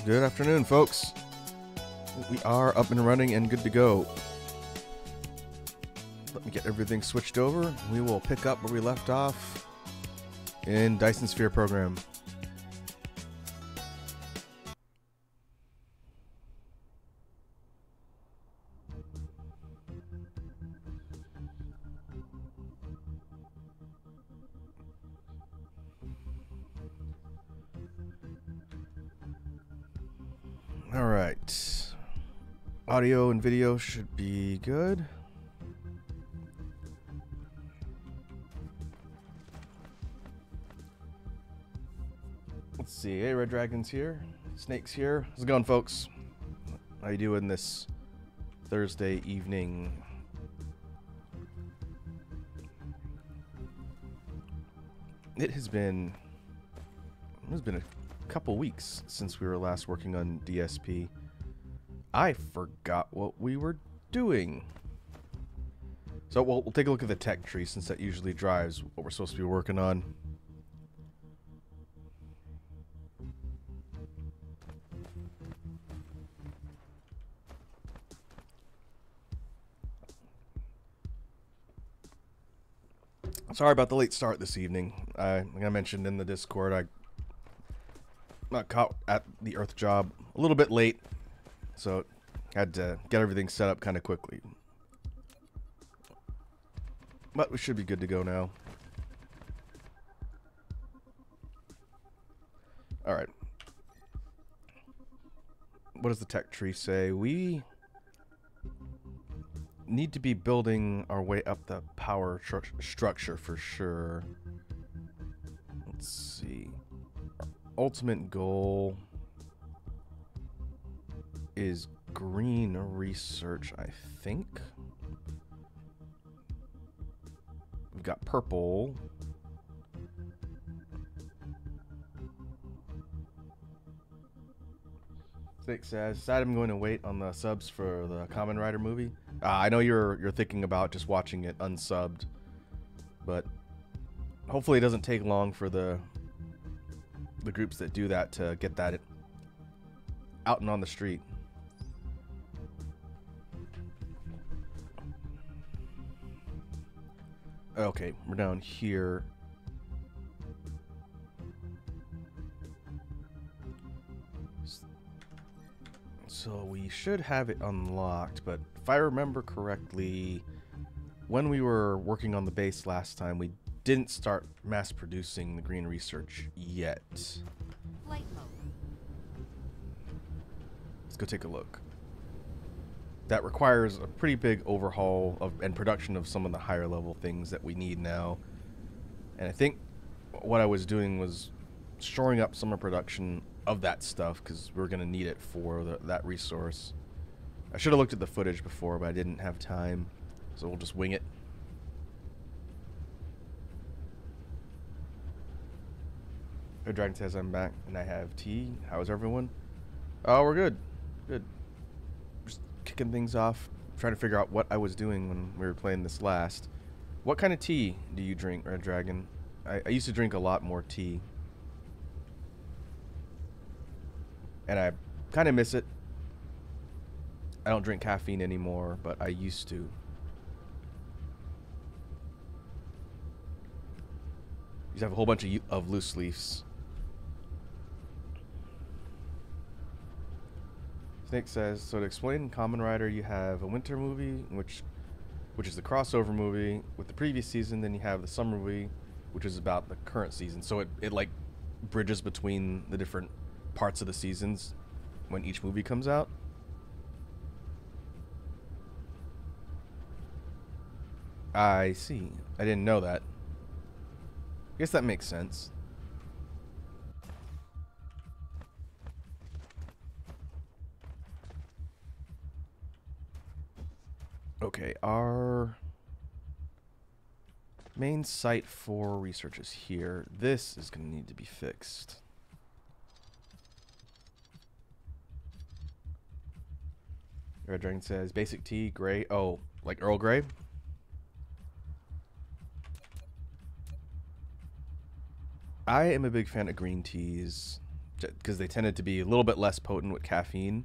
Good afternoon, folks. We are up and running and good to go. Let me get everything switched over. We will pick up where we left off in Dyson Sphere program. All right. Audio and video should be good. Let's see. Hey, Red Dragon's here. Snake's here. How's it going, folks? How you doing this Thursday evening? It has been a couple weeks since we were last working on DSP. I forgot what we were doing. So we'll take a look at the tech tree, since that usually drives what we're supposed to be working on. Sorry about the late start this evening. Like I mentioned in the Discord, I got caught at the Earth job a little bit late, so had to get everything set up kind of quickly. But we should be good to go now. All right. What does the tech tree say? We need to be building our way up the power structure for sure. Let's see. Our ultimate goal is green research, I think. We've got purple. Snake says, decided I'm going to wait on the subs for the Kamen Rider movie. I know you're thinking about just watching it unsubbed, but hopefully it doesn't take long for the groups that do that to get that out and on the street. Okay, we're down here. So we should have it unlocked, but if I remember correctly, when we were working on the base last time, we didn't start mass producing the green research yet. Flight mode. Let's go take a look. That requires a pretty big overhaul and production of some of the higher level things that we need now. And I think what I was doing was shoring up some of production of that stuff, because we're going to need it for that resource. I should have looked at the footage before, but I didn't have time, so we'll just wing it. Red Dragon says I'm back and I have tea. How's everyone? Oh, we're good. Good. Just kicking things off, trying to figure out what I was doing when we were playing this last. What kind of tea do you drink, Red Dragon? I used to drink a lot more tea, and I kind of miss it. I don't drink caffeine anymore, but I used to. Used to have a whole bunch of loose leaves. Snake says, so to explain Kamen Rider, you have a winter movie, which is the crossover movie with the previous season. Then you have the summer movie, which is about the current season. So it like bridges between the different parts of the seasons when each movie comes out. I see. I didn't know that. I guess that makes sense. Okay, our main site for research is here. This is going to need to be fixed. Red Dragon says, basic tea, gray. Oh, like Earl Grey? I am a big fan of green teas. because they tended to be a little bit less potent with caffeine.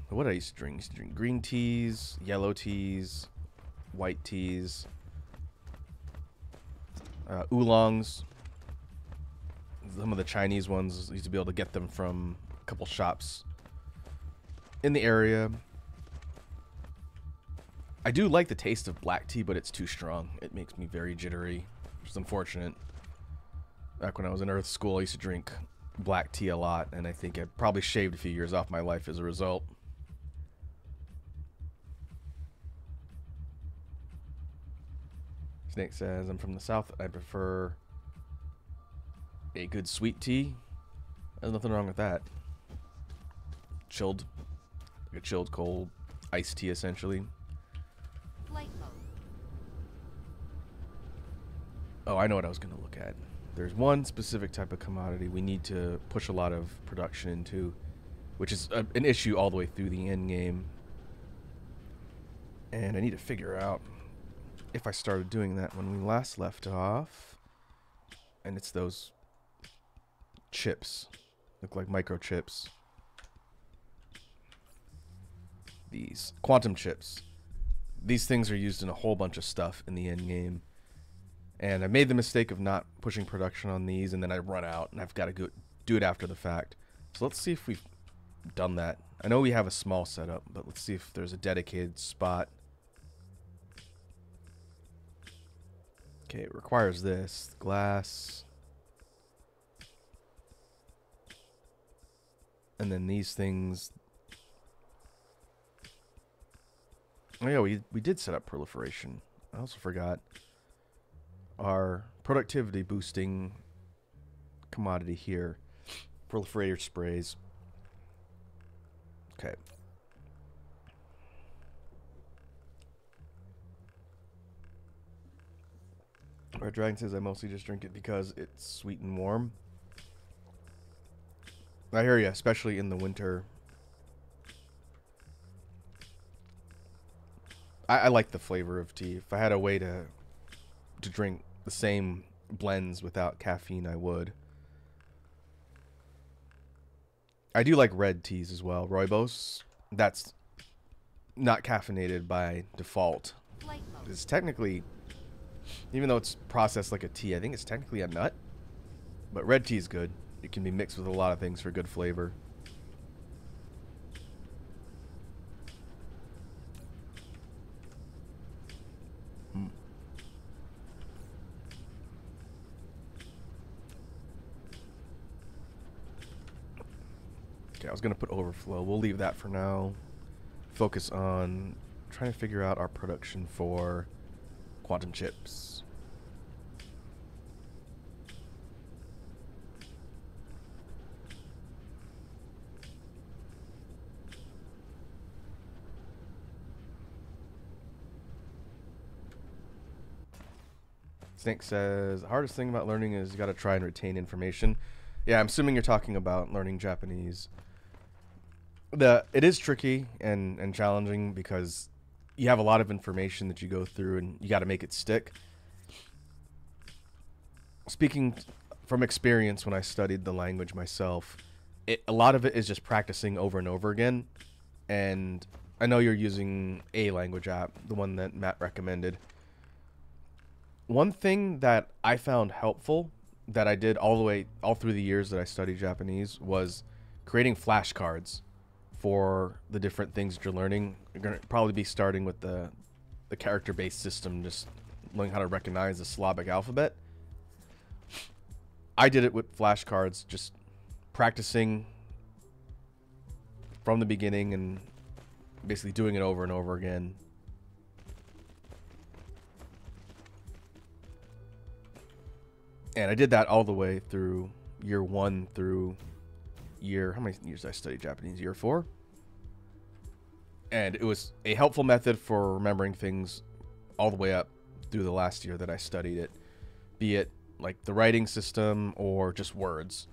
What I used to drink? I used to drink green teas, yellow teas, white teas, oolongs. Some of the Chinese ones, used to be able to get them from a couple shops in the area. I do like the taste of black tea, but it's too strong. It makes me very jittery, which is unfortunate. Back when I was in Earth School, I used to drink black tea a lot, and I think I probably shaved a few years off my life as a result. Snake says, I'm from the south. I prefer a good sweet tea. There's nothing wrong with that. Chilled. Like a chilled cold iced tea, essentially. Flight mode. Oh, I know what I was going to look at. There's one specific type of commodity we need to push a lot of production into, which is an issue all the way through the end game. And I need to figure out if I started doing that when we last left off. And it's those chips. Look like microchips. These quantum chips. These things are used in a whole bunch of stuff in the end game. And I made the mistake of not pushing production on these, and then I run out, and I've got to go do it after the fact. So let's see if we've done that. I know we have a small setup, but let's see if there's a dedicated spot. Okay, it requires this. Glass. And then these things. Oh yeah, we did set up proliferation. I also forgot our productivity boosting commodity here. Proliferator sprays. Okay. Red Dragon says I mostly just drink it because it's sweet and warm. I hear you, especially in the winter. I like the flavor of tea. If I had a way to drink the same blends without caffeine, I would. I do like red teas as well. Rooibos, that's not caffeinated by default. It's technically, even though it's processed like a tea, I think it's technically a nut. But red tea is good. It can be mixed with a lot of things for good flavor. Okay, I was going to put overflow. We'll leave that for now. Focus on trying to figure out our production for quantum chips. Snake says, the hardest thing about learning is you got to try and retain information. Yeah, I'm assuming you're talking about learning Japanese. It is tricky and challenging because you have a lot of information that you go through and you got to make it stick. Speaking from experience, when I studied the language myself, a lot of it is just practicing over and over again. And I know you're using a language app, the one that Matt recommended. One thing that I found helpful that I did all through the years that I studied Japanese was creating flashcards for the different things that you're learning. You're going to probably be starting with the character-based system, just learning how to recognize the syllabic alphabet. I did it with flashcards, just practicing from the beginning and basically doing it over and over again. And I did that all the way through year 1 through year... How many years did I study Japanese? Year 4? And it was a helpful method for remembering things all the way up through the last year that I studied it. Be it like the writing system or just words.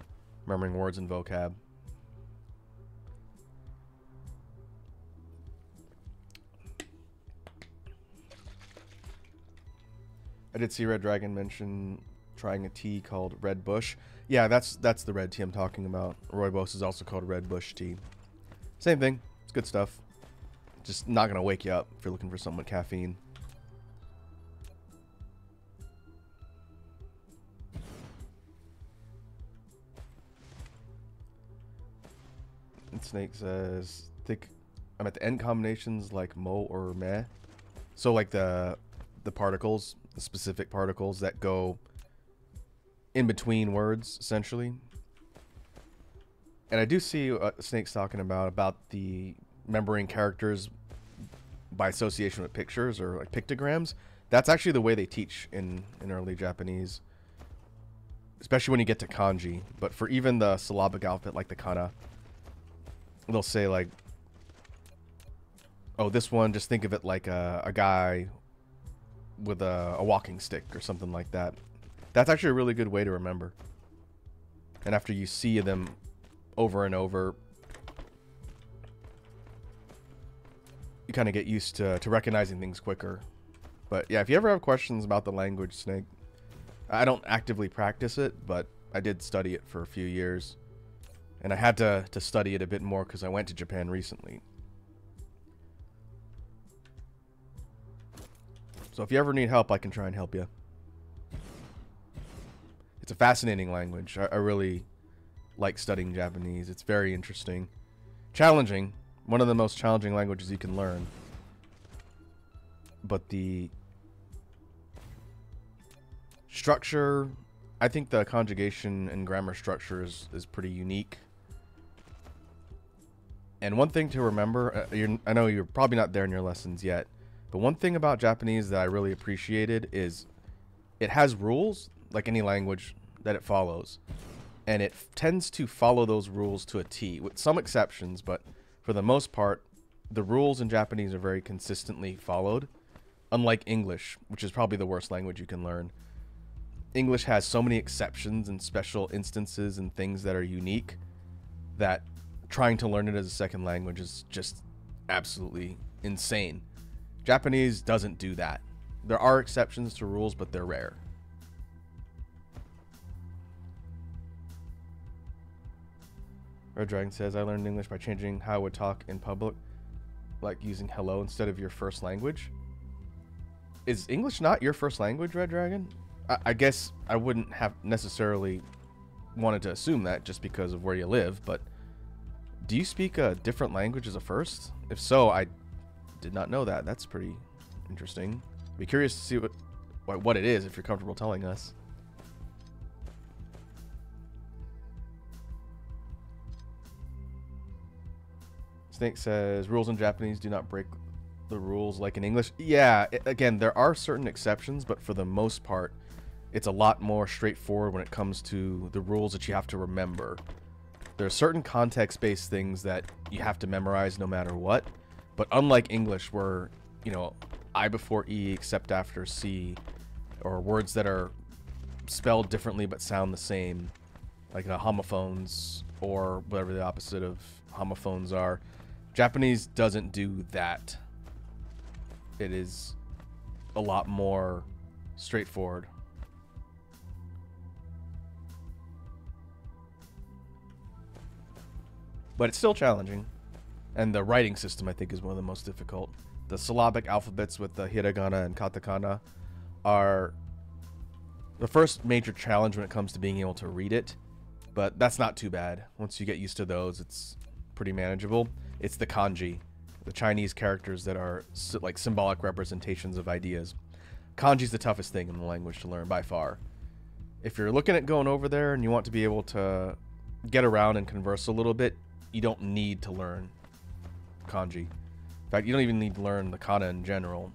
Remembering words and vocab. I did see Red Dragon mention trying a tea called Red Bush. Yeah, that's the red tea I'm talking about. Rooibos is also called Red Bush tea. Same thing. It's good stuff. Just not gonna wake you up if you're looking for something with caffeine. And Snake says, think I'm at the end combinations like mo or meh. So like the particles, the specific particles that go in between words, essentially. And I do see what Snake's talking about the remembering characters by association with pictures or like pictograms. That's actually the way they teach in early Japanese, especially when you get to kanji. But for even the syllabic alphabet, like the kana, they'll say like, oh, this one, just think of it like a guy with a walking stick or something like that. That's actually a really good way to remember. And after you see them over and over, you kind of get used to recognizing things quicker. But yeah, if you ever have questions about the language, Snake, I don't actively practice it, but I did study it for a few years. And I had to study it a bit more because I went to Japan recently. So if you ever need help, I can try and help you. It's a fascinating language. I really like studying Japanese. It's very interesting. Challenging. One of the most challenging languages you can learn. But the structure, I think the conjugation and grammar structure is pretty unique. And one thing to remember, I know you're probably not there in your lessons yet, but one thing about Japanese that I really appreciated is it has rules, like any language, that it follows. And it tends to follow those rules to a T, with some exceptions, but for the most part, the rules in Japanese are very consistently followed, unlike English, which is probably the worst language you can learn. English has so many exceptions and special instances and things that are unique that trying to learn it as a second language is just absolutely insane. Japanese doesn't do that. There are exceptions to rules, but they're rare. Red Dragon says, I learned English by changing how I would talk in public, like using hello instead of your first language. Is English not your first language, Red Dragon? I guess I wouldn't have necessarily wanted to assume that just because of where you live, but do you speak a different language as a first? If so, I did not know that. That's pretty interesting. I'd be curious to see what it is if you're comfortable telling us. Snake says, rules in Japanese do not break the rules like in English. Yeah, again, there are certain exceptions, but for the most part, it's a lot more straightforward when it comes to the rules that you have to remember. There are certain context-based things that you have to memorize no matter what, but unlike English where, you know, I before E except after C, or words that are spelled differently but sound the same, like homophones or whatever the opposite of homophones are, Japanese doesn't do that. It is a lot more straightforward. But it's still challenging. And the writing system, I think, is one of the most difficult. The syllabic alphabets with the hiragana and katakana are the first major challenge when it comes to being able to read it. But that's not too bad. Once you get used to those, it's pretty manageable. It's the kanji, the Chinese characters that are like symbolic representations of ideas. Kanji's the toughest thing in the language to learn by far. If you're looking at going over there and you want to be able to get around and converse a little bit, you don't need to learn kanji. In fact, you don't even need to learn the kana in general.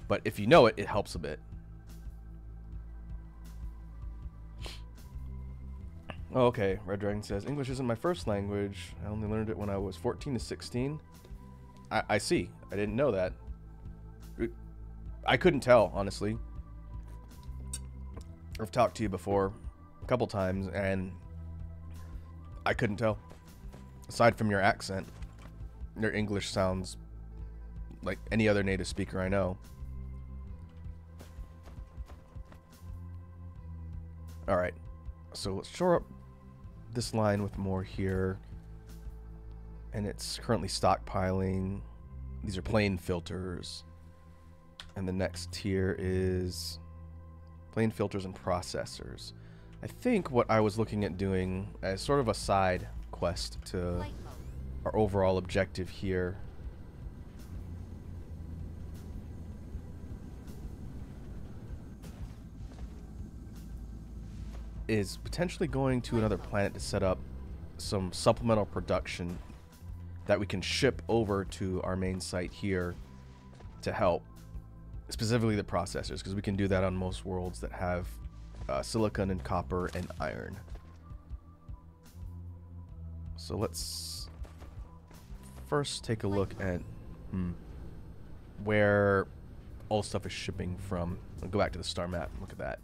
But if you know it, it helps a bit. Oh, okay, Red Dragon says, English isn't my first language. I only learned it when I was 14 to 16. I see. I didn't know that. I couldn't tell, honestly. I've talked to you before a couple times, and I couldn't tell. Aside from your accent, your English sounds like any other native speaker I know. Alright, so let's shore up this line with more here. And it's currently stockpiling. These are plain filters. And the next tier is plain filters and processors. I think what I was looking at doing as sort of a side quest to our overall objective here is potentially going to another planet to set up some supplemental production that we can ship over to our main site here to help, specifically the processors, because we can do that on most worlds that have silicon and copper and iron. So let's first take a look at where all stuff is shipping from. I'll go back to the star map and look at that.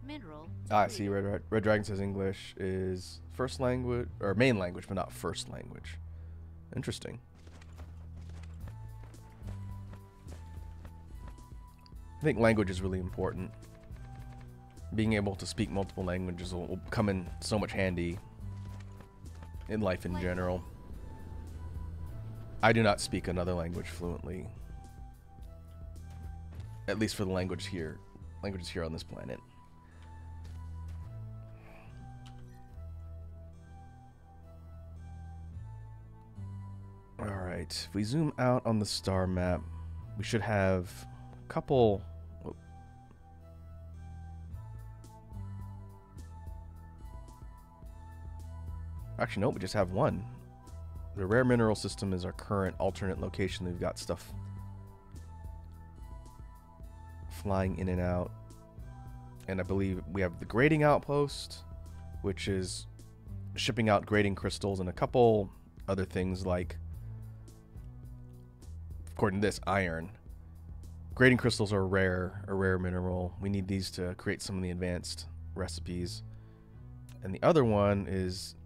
Mineral. I see. Red Dragon says English is first language, or main language, but not first language. Interesting. I think language is really important. Being able to speak multiple languages will come in so much handy in life in general. I do not speak another language fluently. At least for the languages here on this planet. Alright, if we zoom out on the star map, we should have a couple... Actually, no, we just have one. The rare mineral system is our current alternate location. We've got stuff flying in and out. And I believe we have the grading outpost, which is shipping out grading crystals and a couple other things like, according to this, iron. Grading crystals are a rare mineral. We need these to create some of the advanced recipes. And the other one is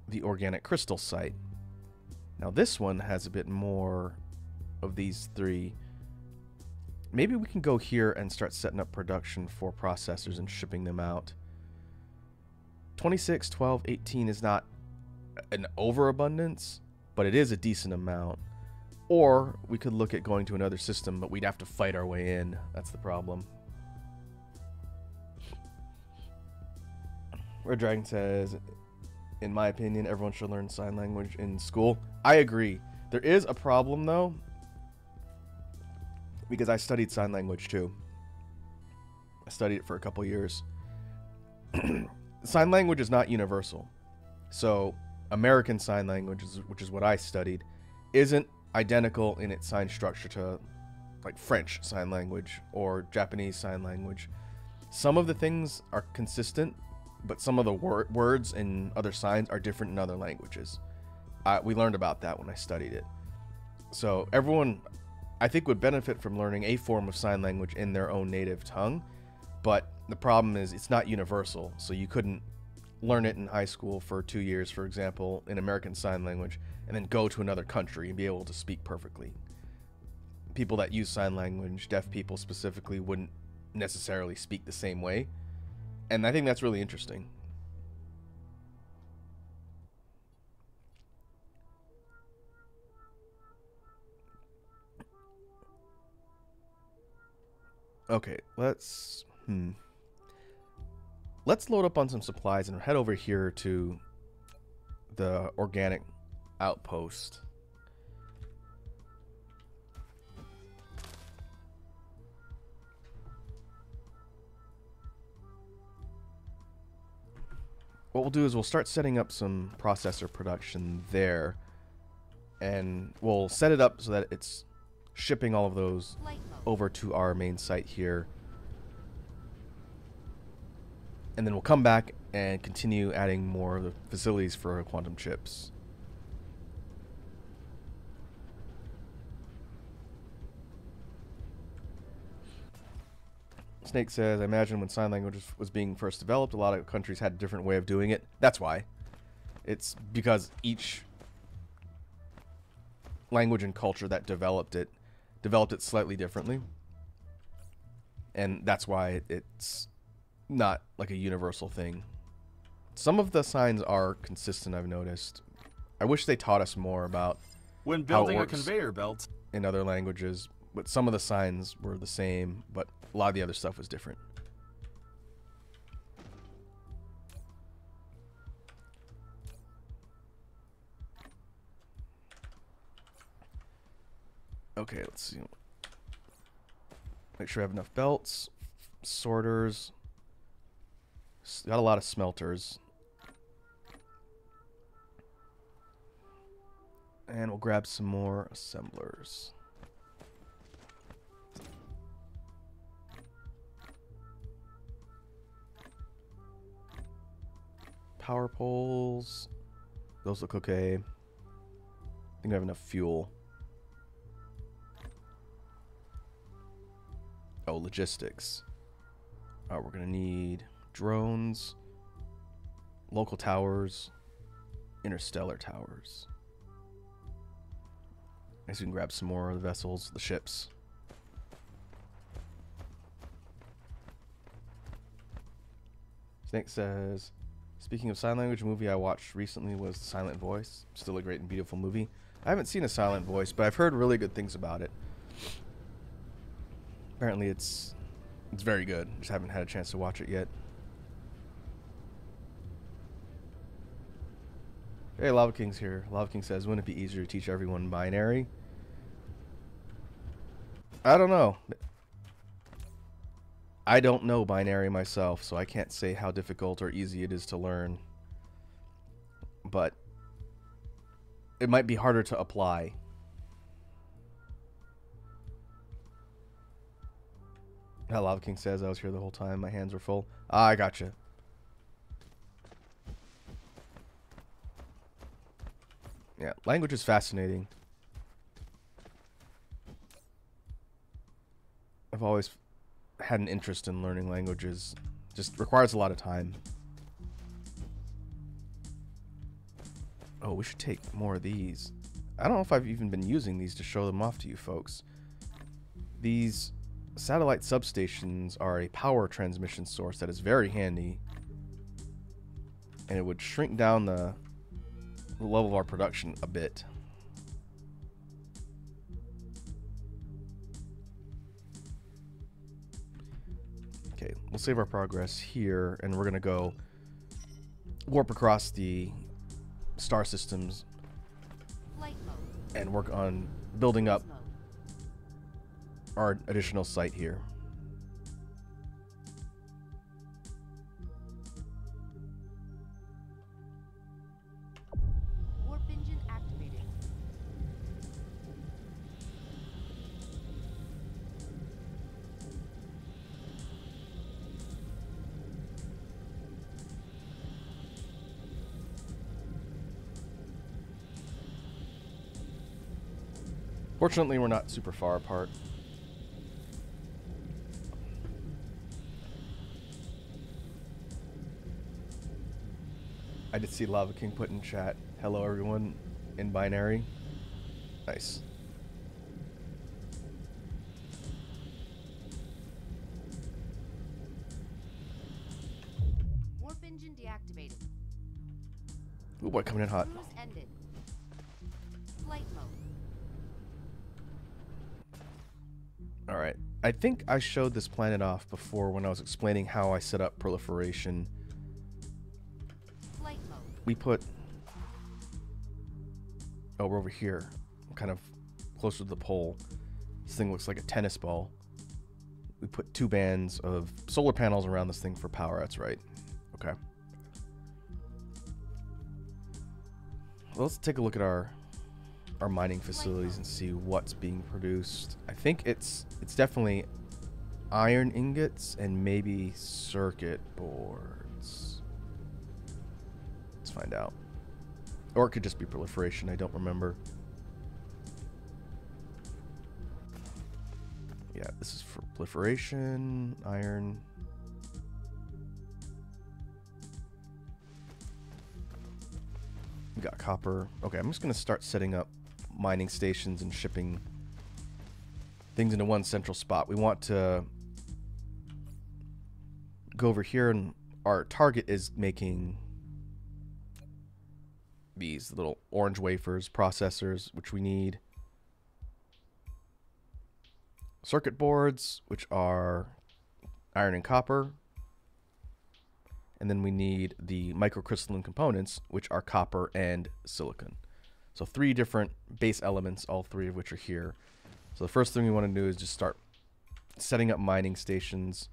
the organic crystal site. Now this one has a bit more of these three. Maybe we can go here and start setting up production for processors and shipping them out. 26, 12, 18 is not an overabundance, but it is a decent amount. Or we could look at going to another system, but we'd have to fight our way in. That's the problem. Red Dragon says, in my opinion, everyone should learn sign language in school. I agree. There is a problem, though, because I studied sign language, too. I studied it for a couple years. Sign language is not universal. So, American Sign Language, which is what I studied, isn't identical in its sign structure to, like, French Sign Language or Japanese Sign Language. Some of the things are consistent, but some of the words and other signs are different in other languages. We learned about that when I studied it. So everyone, I think, would benefit from learning a form of sign language in their own native tongue, but the problem is it's not universal, so you couldn't learn it in high school for 2 years, for example, in American Sign Language, and then go to another country and be able to speak perfectly. People that use sign language, deaf people specifically, wouldn't necessarily speak the same way. And I think that's really interesting. Okay, let's load up on some supplies and head over here to the organic outpost. What we'll do is we'll start setting up some processor production there, and we'll set it up so that it's shipping all of those over to our main site here. And then we'll come back and continue adding more of the facilities for quantum chips. Snake says, I imagine when sign language was being first developed, a lot of countries had a different way of doing it. That's why. It's because each language and culture that developed it developed it slightly differently. And that's why it's not like a universal thing. Some of the signs are consistent, I've noticed. I wish they taught us more about When how it building a works conveyor belt, in other languages, but some of the signs were the same, but a lot of the other stuff was different. Okay, let's see. Make sure I have enough belts, sorters. Got a lot of smelters. And we'll grab some more assemblers. Power poles. Those look okay. I think I have enough fuel. Oh, logistics. We're going to need drones, local towers, interstellar towers. I guess we can grab some more of the vessels, the ships. Snake says, speaking of sign language, a movie I watched recently was Silent Voice. Still a great and beautiful movie. I haven't seen A Silent Voice, but I've heard really good things about it. Apparently it's very good. Just haven't had a chance to watch it yet. Hey, Lava King's here. Lava King says, wouldn't it be easier to teach everyone binary? I don't know. I don't know binary myself, so I can't say how difficult or easy it is to learn. But it might be harder to apply. Lava King says, I was here the whole time. My hands were full. Ah, I gotcha. Yeah, language is fascinating. I've always had an interest in learning languages. Just requires a lot of time. Oh, we should take more of these. I don't know if I've even been using these to show them off to you folks. These satellite substations are a power transmission source that is very handy. And it would shrink down the level of our production a bit. Okay, we'll save our progress here, and we're gonna go warp across the star systems Flight mode. and work on building up Mode. our additional site here. Warp engine activated. Fortunately, we're not super far apart. I did see Lava King put in chat, hello everyone, in binary. Nice. Warp engine deactivated. Ooh boy, coming in hot. Cruise ended. Flight mode. Alright, I think I showed this planet off before when I was explaining how I set up proliferation. Flight mode. We put... Oh, we're over here. Kind of closer to the pole. This thing looks like a tennis ball. We put 2 bands of solar panels around this thing for power, that's right. Okay. Well, let's take a look at our mining facilities and see what's being produced. I think it's definitely iron ingots and maybe circuit boards. Let's find out. Or it could just be proliferation, I don't remember. Yeah, this is for proliferation, iron. We got copper. Okay, I'm just gonna start setting up mining stations and shipping things into one central spot. We want to go over here, and our target is making these little orange wafers, processors, which we need. Circuit boards, which are iron and copper. And then we need the microcrystalline components, which are copper and silicon. So 3 different base elements, all 3 of which are here. So the first thing we want to do is just start setting up mining stations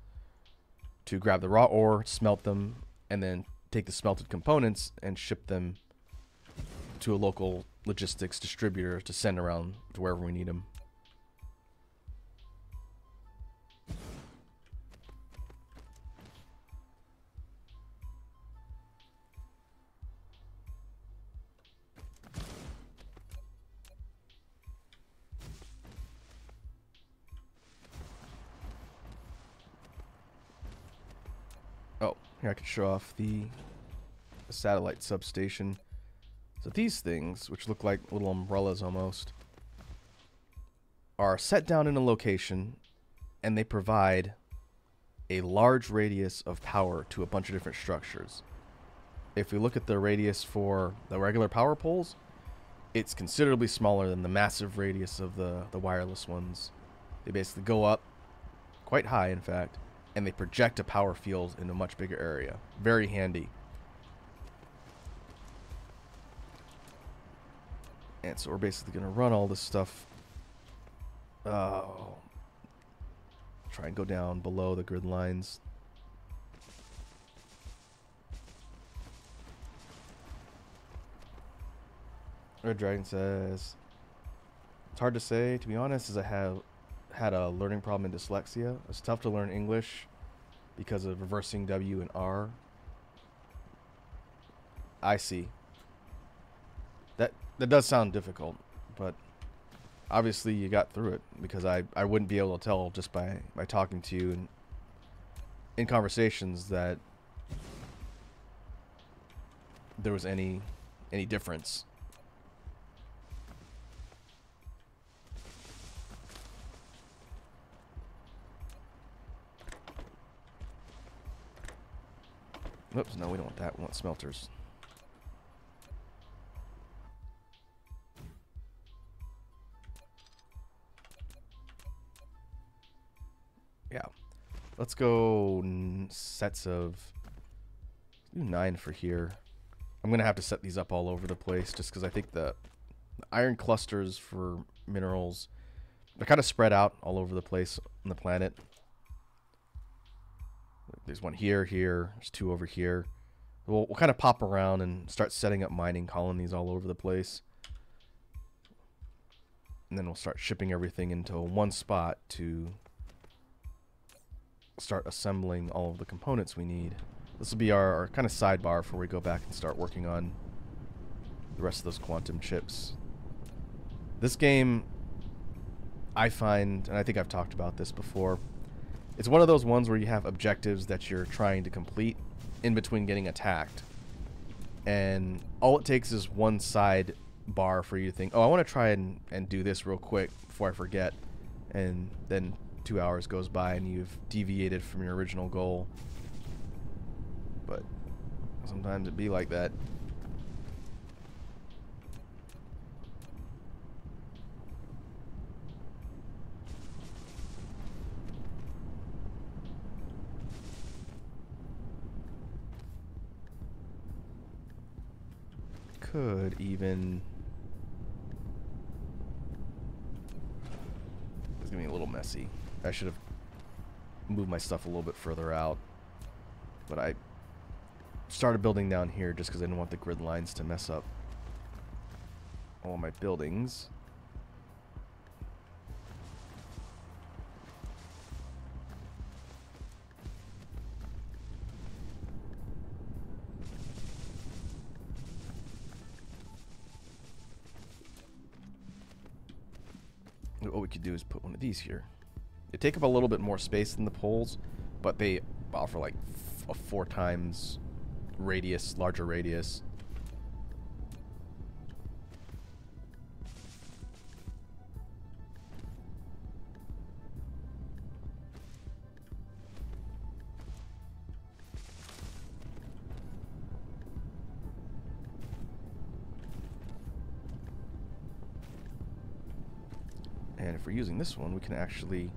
to grab the raw ore, smelt them, and then take the smelted components and ship them to a local logistics distributor to send around to wherever we need them. Oh, here I can show off the satellite substation. So these things, which look like little umbrellas almost, are set down in a location, and they provide a large radius of power to a bunch of different structures. If we look at the radius for the regular power poles, it's considerably smaller than the massive radius of the wireless ones. They basically go up quite high, in fact, and they project a power field in a much bigger area. Very handy. And so we're basically going to run all this stuff. Try and go down below the grid lines. Red Dragon says, it's hard to say, to be honest, as I have had a learning problem in dyslexia. It's tough to learn English because of reversing W and R. I see. That does sound difficult, but obviously you got through it, because I wouldn't be able to tell just by talking to you and in conversations that there was any difference. Oops, no, we don't want that. We want smelters. Yeah. Let's go sets of... Let's do 9 for here. I'm going to have to set these up all over the place just because I think the iron clusters for minerals, they're kind of spread out all over the place on the planet. There's one here, there's 2 over here. We'll kind of pop around and start setting up mining colonies all over the place. And then we'll start shipping everything into one spot to start assembling all of the components we need. This will be our kind of sidebar before we go back and start working on the rest of those quantum chips. This game, I find, and I think I've talked about this before, it's one of those ones where you have objectives that you're trying to complete in between getting attacked. And all it takes is one side bar for you to think, oh, I want to try and do this real quick before I forget. And then 2 hours goes by and you've deviated from your original goal. But sometimes it be like that. Could even... It's gonna be a little messy. I should have moved my stuff a little bit further out. But I started building down here just because I didn't want the grid lines to mess up all my buildings. What we could do is put one of these here. They take up a little bit more space than the poles, but they offer like a 4 times radius, larger radius. And if we're using this one, we can actually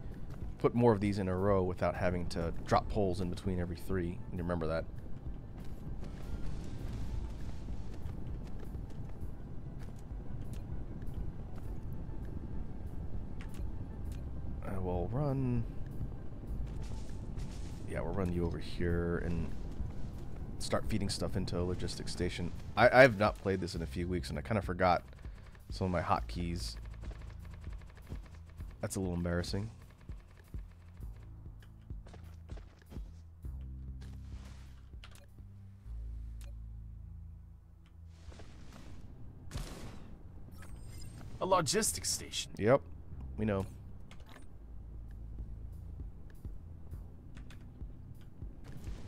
put more of these in a row without having to drop poles in between every 3. And you remember that. We'll run... Yeah, we'll run you over here and start feeding stuff into a logistics station. I've not played this in a few weeks, and I kind of forgot some of my hotkeys. That's a little embarrassing. A logistics station. Yep, we know.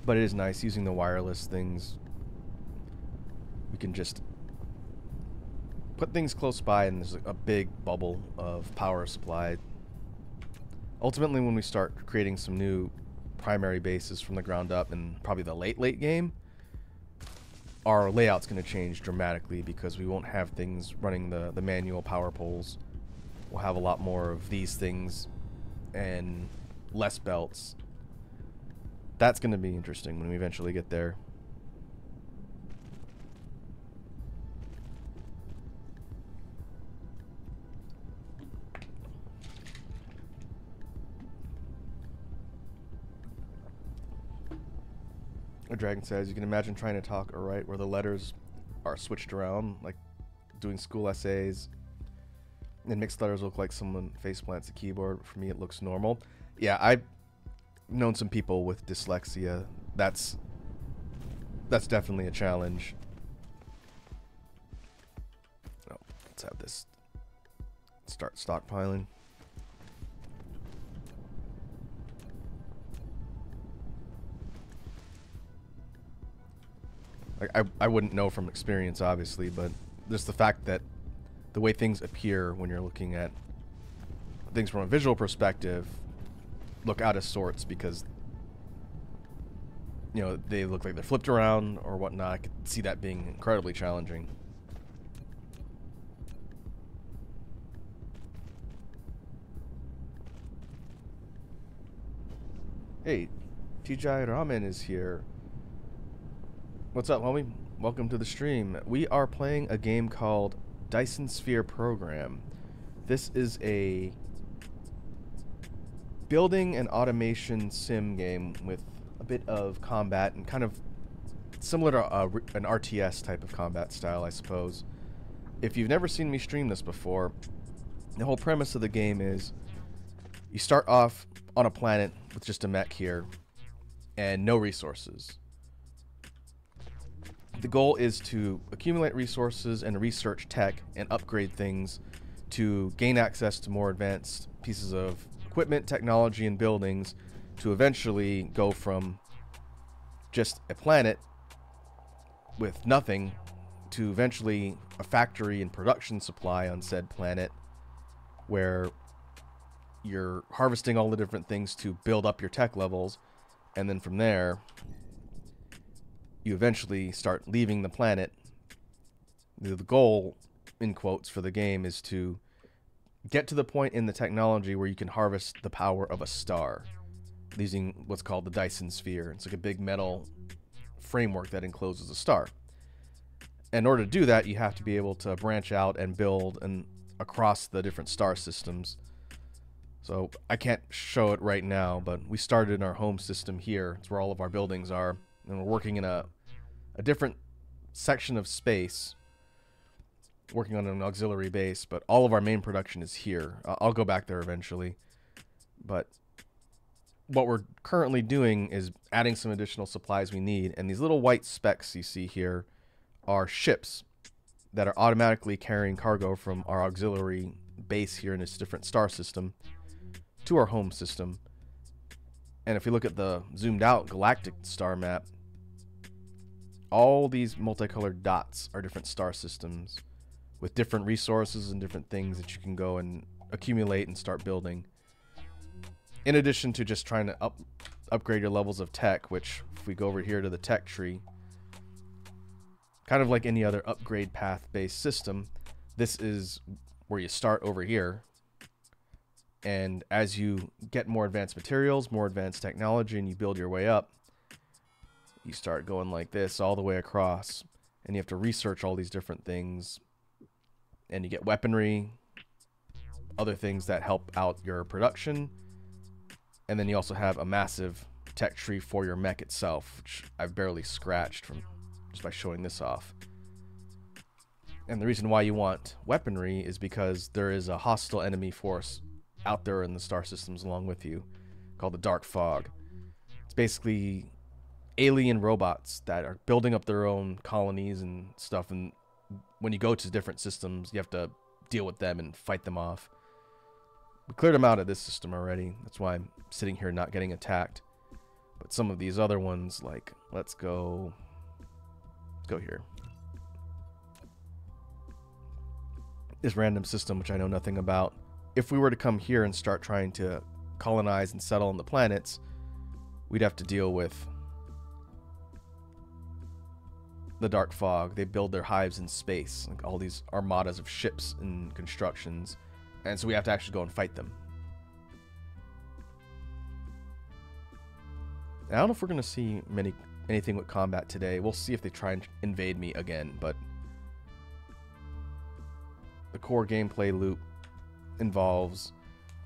But it is nice using the wireless things. We can just put things close by and there's a big bubble of power supply. Ultimately, when we start creating some new primary bases from the ground up in probably the late game, our layout's going to change dramatically because we won't have things running the manual power poles. We'll have a lot more of these things and less belts. That's going to be interesting when we eventually get there. A dragon says, you can imagine trying to talk or write where the letters are switched around, like doing school essays. And mixed letters look like someone faceplants a keyboard. For me, it looks normal. Yeah, I've known some people with dyslexia. That's definitely a challenge. Oh, let's have this start stockpiling. Like I wouldn't know from experience, obviously, but just the fact that the way things appear when you're looking at things from a visual perspective look out of sorts because, you know, they look like they're flipped around or whatnot. I could see that being incredibly challenging. Hey, TJ Ramen is here. What's up, homie? Welcome to the stream. We are playing a game called Dyson Sphere Program. This is a building and automation sim game with a bit of combat and kind of similar to an RTS type of combat style, I suppose. If you've never seen me stream this before, the whole premise of the game is you start off on a planet with just a mech here and no resources. The goal is to accumulate resources and research tech and upgrade things to gain access to more advanced pieces of equipment, technology, and buildings to eventually go from just a planet with nothing to eventually a factory and production supply on said planet where you're harvesting all the different things to build up your tech levels, and then from there you eventually start leaving the planet. The goal, in quotes, for the game is to get to the point in the technology where you can harvest the power of a star using what's called the Dyson Sphere. It's like a big metal framework that encloses a star. In order to do that, you have to be able to branch out and build across the different star systems. So I can't show it right now, but we started in our home system here. It's where all of our buildings are. And we're working in a different section of space, working on an auxiliary base, but all of our main production is here. I'll go back there eventually. But what we're currently doing is adding some additional supplies we need, and these little white specks you see here are ships that are automatically carrying cargo from our auxiliary base here in this different star system to our home system. And if you look at the zoomed out galactic star map, all these multicolored dots are different star systems with different resources and different things that you can go and accumulate and start building. In addition to just trying to upgrade your levels of tech, which if we go over here to the tech tree, kind of like any other upgrade path based system, this is where you start over here. And as you get more advanced materials, more advanced technology, and you build your way up, you start going like this all the way across. And you have to research all these different things. And you get weaponry, other things that help out your production. And then you also have a massive tech tree for your mech itself, which I've barely scratched from just by showing this off. And the reason why you want weaponry is because there is a hostile enemy force out there in the star systems along with you called the Dark Fog. It's basically alien robots that are building up their own colonies and stuff, and when you go to different systems you have to deal with them and fight them off. We cleared them out of this system already. That's why I'm sitting here not getting attacked. But some of these other ones, like, let's go here. This random system, which I know nothing about. If we were to come here and start trying to colonize and settle on the planets, we'd have to deal with the Dark Fog. They build their hives in space, like all these armadas of ships and constructions. And so we have to actually go and fight them. I don't know if we're going to see anything with combat today. We'll see if they try and invade me again, but the core gameplay loop involves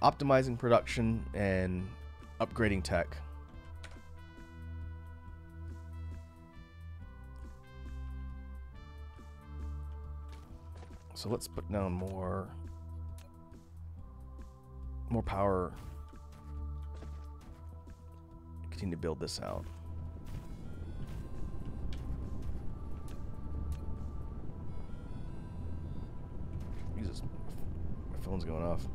optimizing production and upgrading tech. So let's put down more power. Continue to build this out. Jesus, my phone's going off.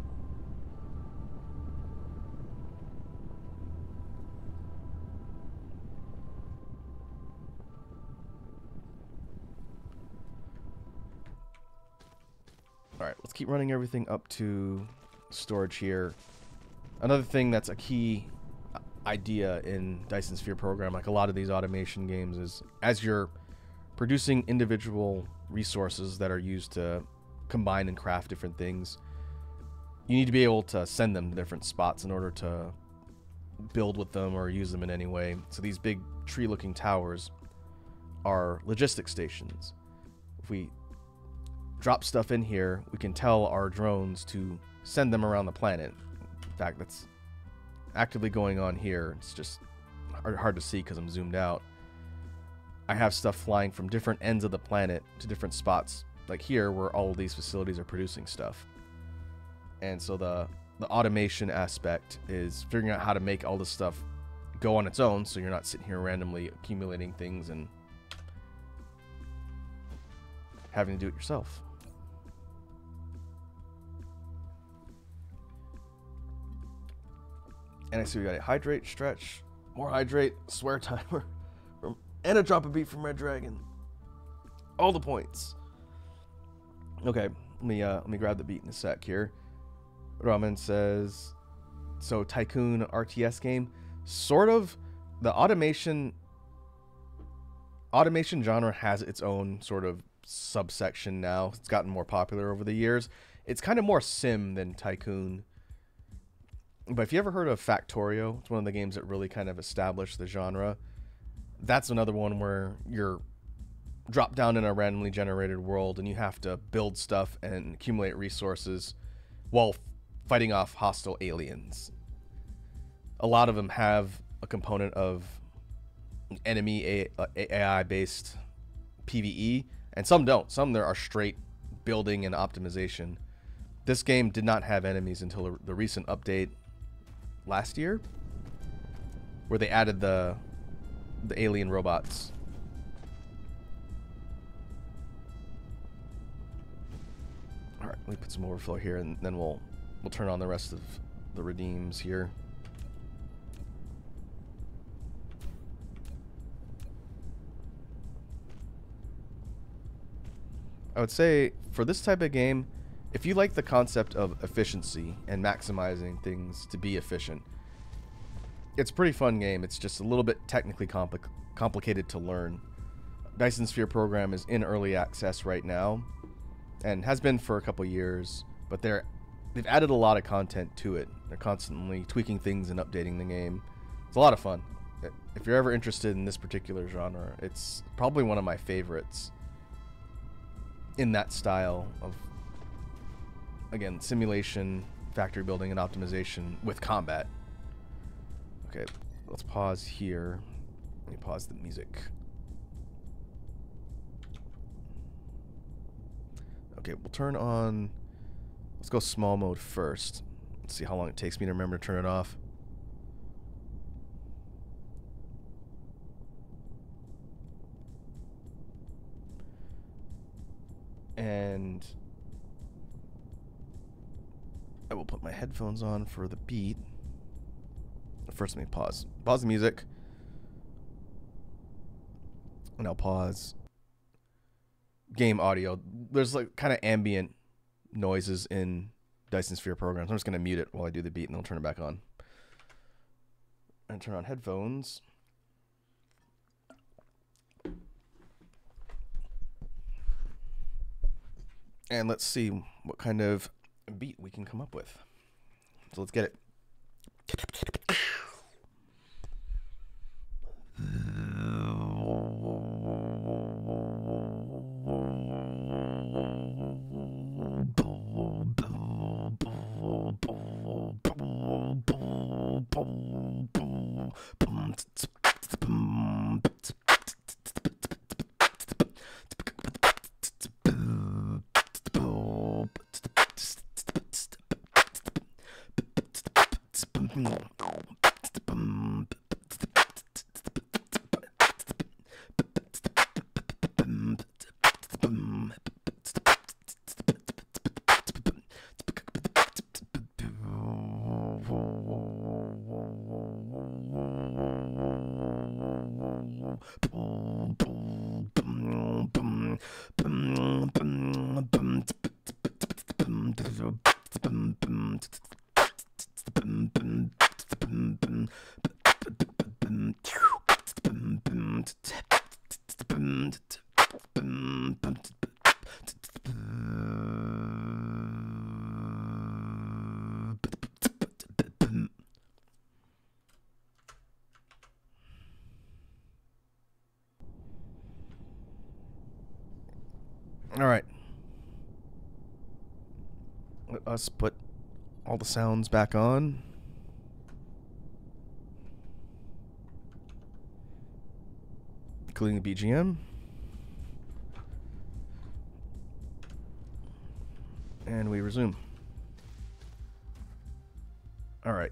Alright, let's keep running everything up to storage here. Another thing that's a key idea in Dyson Sphere program, like a lot of these automation games, is as you're producing individual resources that are used to combine and craft different things, you need to be able to send them to different spots in order to build with them or use them in any way. So these big tree-looking towers are logistic stations. If we drop stuff in here, we can tell our drones to send them around the planet. In fact, that's actively going on here. It's just hard to see because I'm zoomed out. I have stuff flying from different ends of the planet to different spots, like here where all of these facilities are producing stuff. And so the automation aspect is figuring out how to make all this stuff go on its own, so you're not sitting here randomly accumulating things and having to do it yourself. And I see we got a hydrate, stretch, more hydrate, swear timer, and a drop a beat from Red Dragon. All the points. Okay, let me grab the beat in a sec here. Ramen says, so Tycoon RTS game, sort of. The automation genre has its own sort of subsection now. It's gotten more popular over the years. It's kind of more sim than Tycoon. But if you ever heard of Factorio, it's one of the games that really kind of established the genre. That's another one where you're dropped down in a randomly generated world and you have to build stuff and accumulate resources while fighting off hostile aliens. A lot of them have a component of enemy AI-based PvE, and some don't. Some there are straight building and optimization. This game did not have enemies until the recent update last year, where they added the alien robots. All right, let me put some overflow here, and then we'll turn on the rest of the redeems here. I would say for this type of game, if you like the concept of efficiency and maximizing things to be efficient, it's a pretty fun game. It's just a little bit technically complicated to learn. Dyson Sphere program is in early access right now and has been for a couple years, but they're they've added a lot of content to it. They're constantly tweaking things and updating the game. It's a lot of fun. If you're ever interested in this particular genre, it's probably one of my favorites in that style of, again, simulation, factory building, and optimization with combat. Okay, let's pause here. Let me pause the music. Okay, we'll turn on... Let's go small mode first. Let's see how long it takes me to remember to turn it off. And I will put my headphones on for the beat. First, let me pause. Pause the music. And I'll pause game audio. There's like kind of ambient noises in Dyson Sphere programs. I'm just going to mute it while I do the beat, and then I'll turn it back on. And turn on headphones. And let's see what kind of beat we can come up with. So let's get it. All right. Let us put all the sounds back on. Including the BGM. And we resume. All right.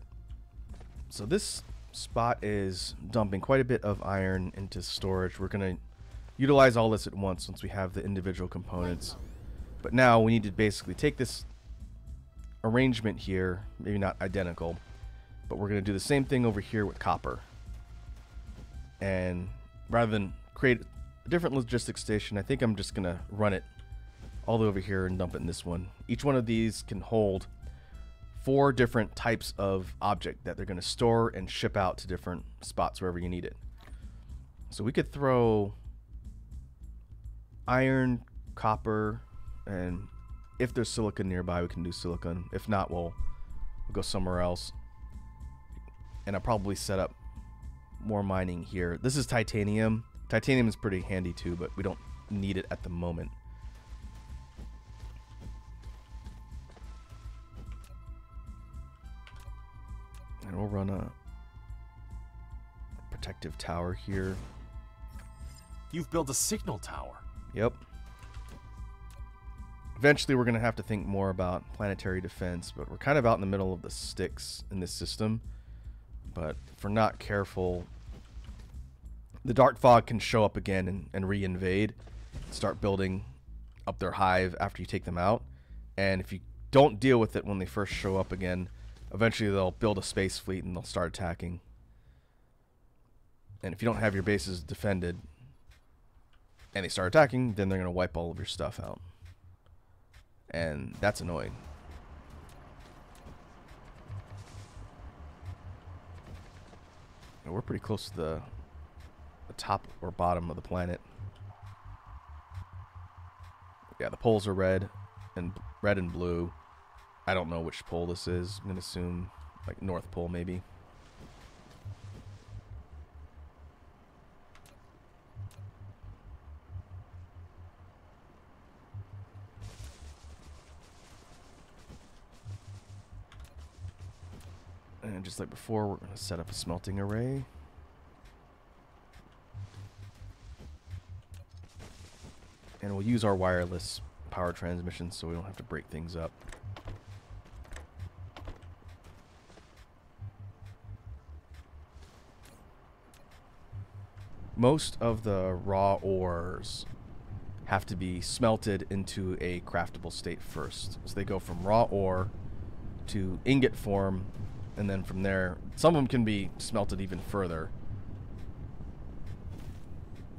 So this spot is dumping quite a bit of iron into storage. We're going to utilize all this at once we have the individual components. But now we need to basically take this arrangement here, maybe not identical, but we're going to do the same thing over here with copper. And rather than create a different logistics station, I think I'm just going to run it all the way over here and dump it in this one. Each one of these can hold 4 different types of object that they're going to store and ship out to different spots wherever you need it. So we could throw iron, copper, and if there's silicon nearby, we can do silicon. If not, we'll go somewhere else. And I'll probably set up more mining here. This is titanium. Titanium is pretty handy too, but we don't need it at the moment. And we'll run a protective tower here. You've built a signal tower. Yep. Eventually, we're going to have to think more about planetary defense, but we're kind of out in the middle of the sticks in this system. But if we're not careful, the dark fog can show up again and re-invade, start building up their hive after you take them out. And if you don't deal with it when they first show up again, eventually they'll build a space fleet and they'll start attacking. And if you don't have your bases defended and they start attacking, then they're going to wipe all of your stuff out. And that's annoying. And we're pretty close to the top or bottom of the planet. Yeah, the poles are red and blue. I don't know which pole this is. I'm going to assume like North Pole maybe. And just like before, we're going to set up a smelting array. And we'll use our wireless power transmission so we don't have to break things up. Most of the raw ores have to be smelted into a craftable state first. So they go from raw ore to ingot form, and then from there, some of them can be smelted even further.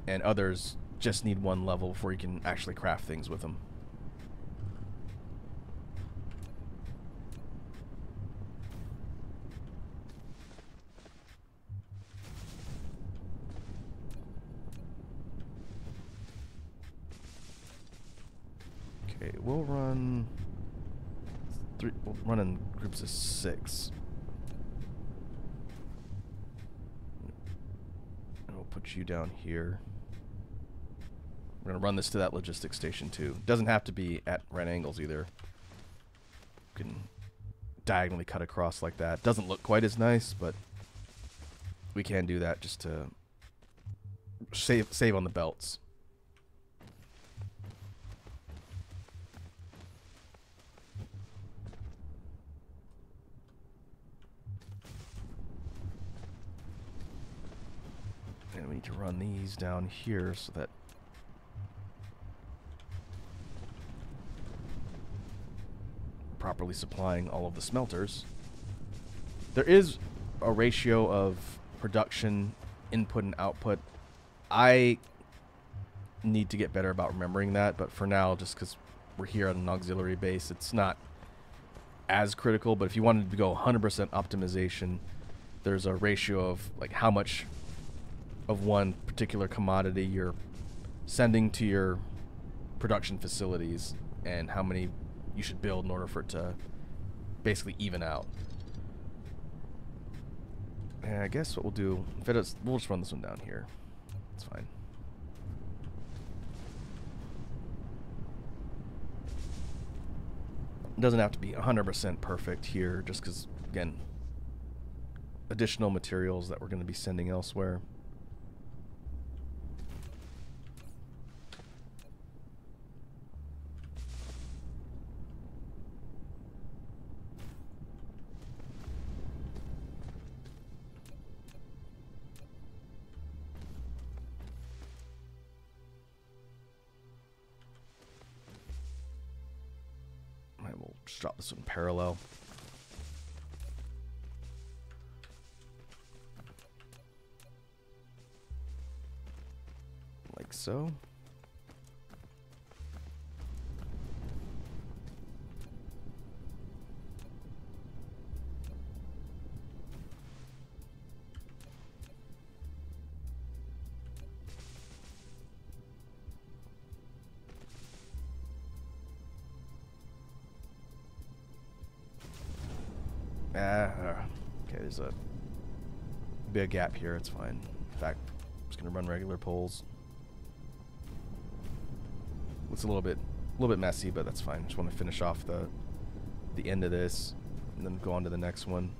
And others just need one level before you can actually craft things with them. Okay, we'll run we'll run in groups of 6. And we'll put you down here. We're going to run this to that logistics station too. Doesn't have to be at right angles either. You can diagonally cut across like that. Doesn't look quite as nice, but we can do that just to save on the belts. And we need to run these down here so that properly supplying all of the smelters. There is a ratio of production input and output. I need to get better about remembering that, but for now, just because we're here at an auxiliary base, it's not as critical. But if you wanted to go 100% optimization, there's a ratio of like how much of one particular commodity you're sending to your production facilities and how many you should build in order for it to basically even out. And I guess what we'll do, we'll just run this one down here. It's fine. It doesn't have to be 100% perfect here, just because, again, additional materials that we're going to be sending elsewhere. We'll just drop this one parallel. Like so. Okay, there's a big gap here. It's fine. In fact, I'm just gonna run regular poles. Looks a little bit messy, but that's fine. Just want to finish off the end of this, and then go on to the next one.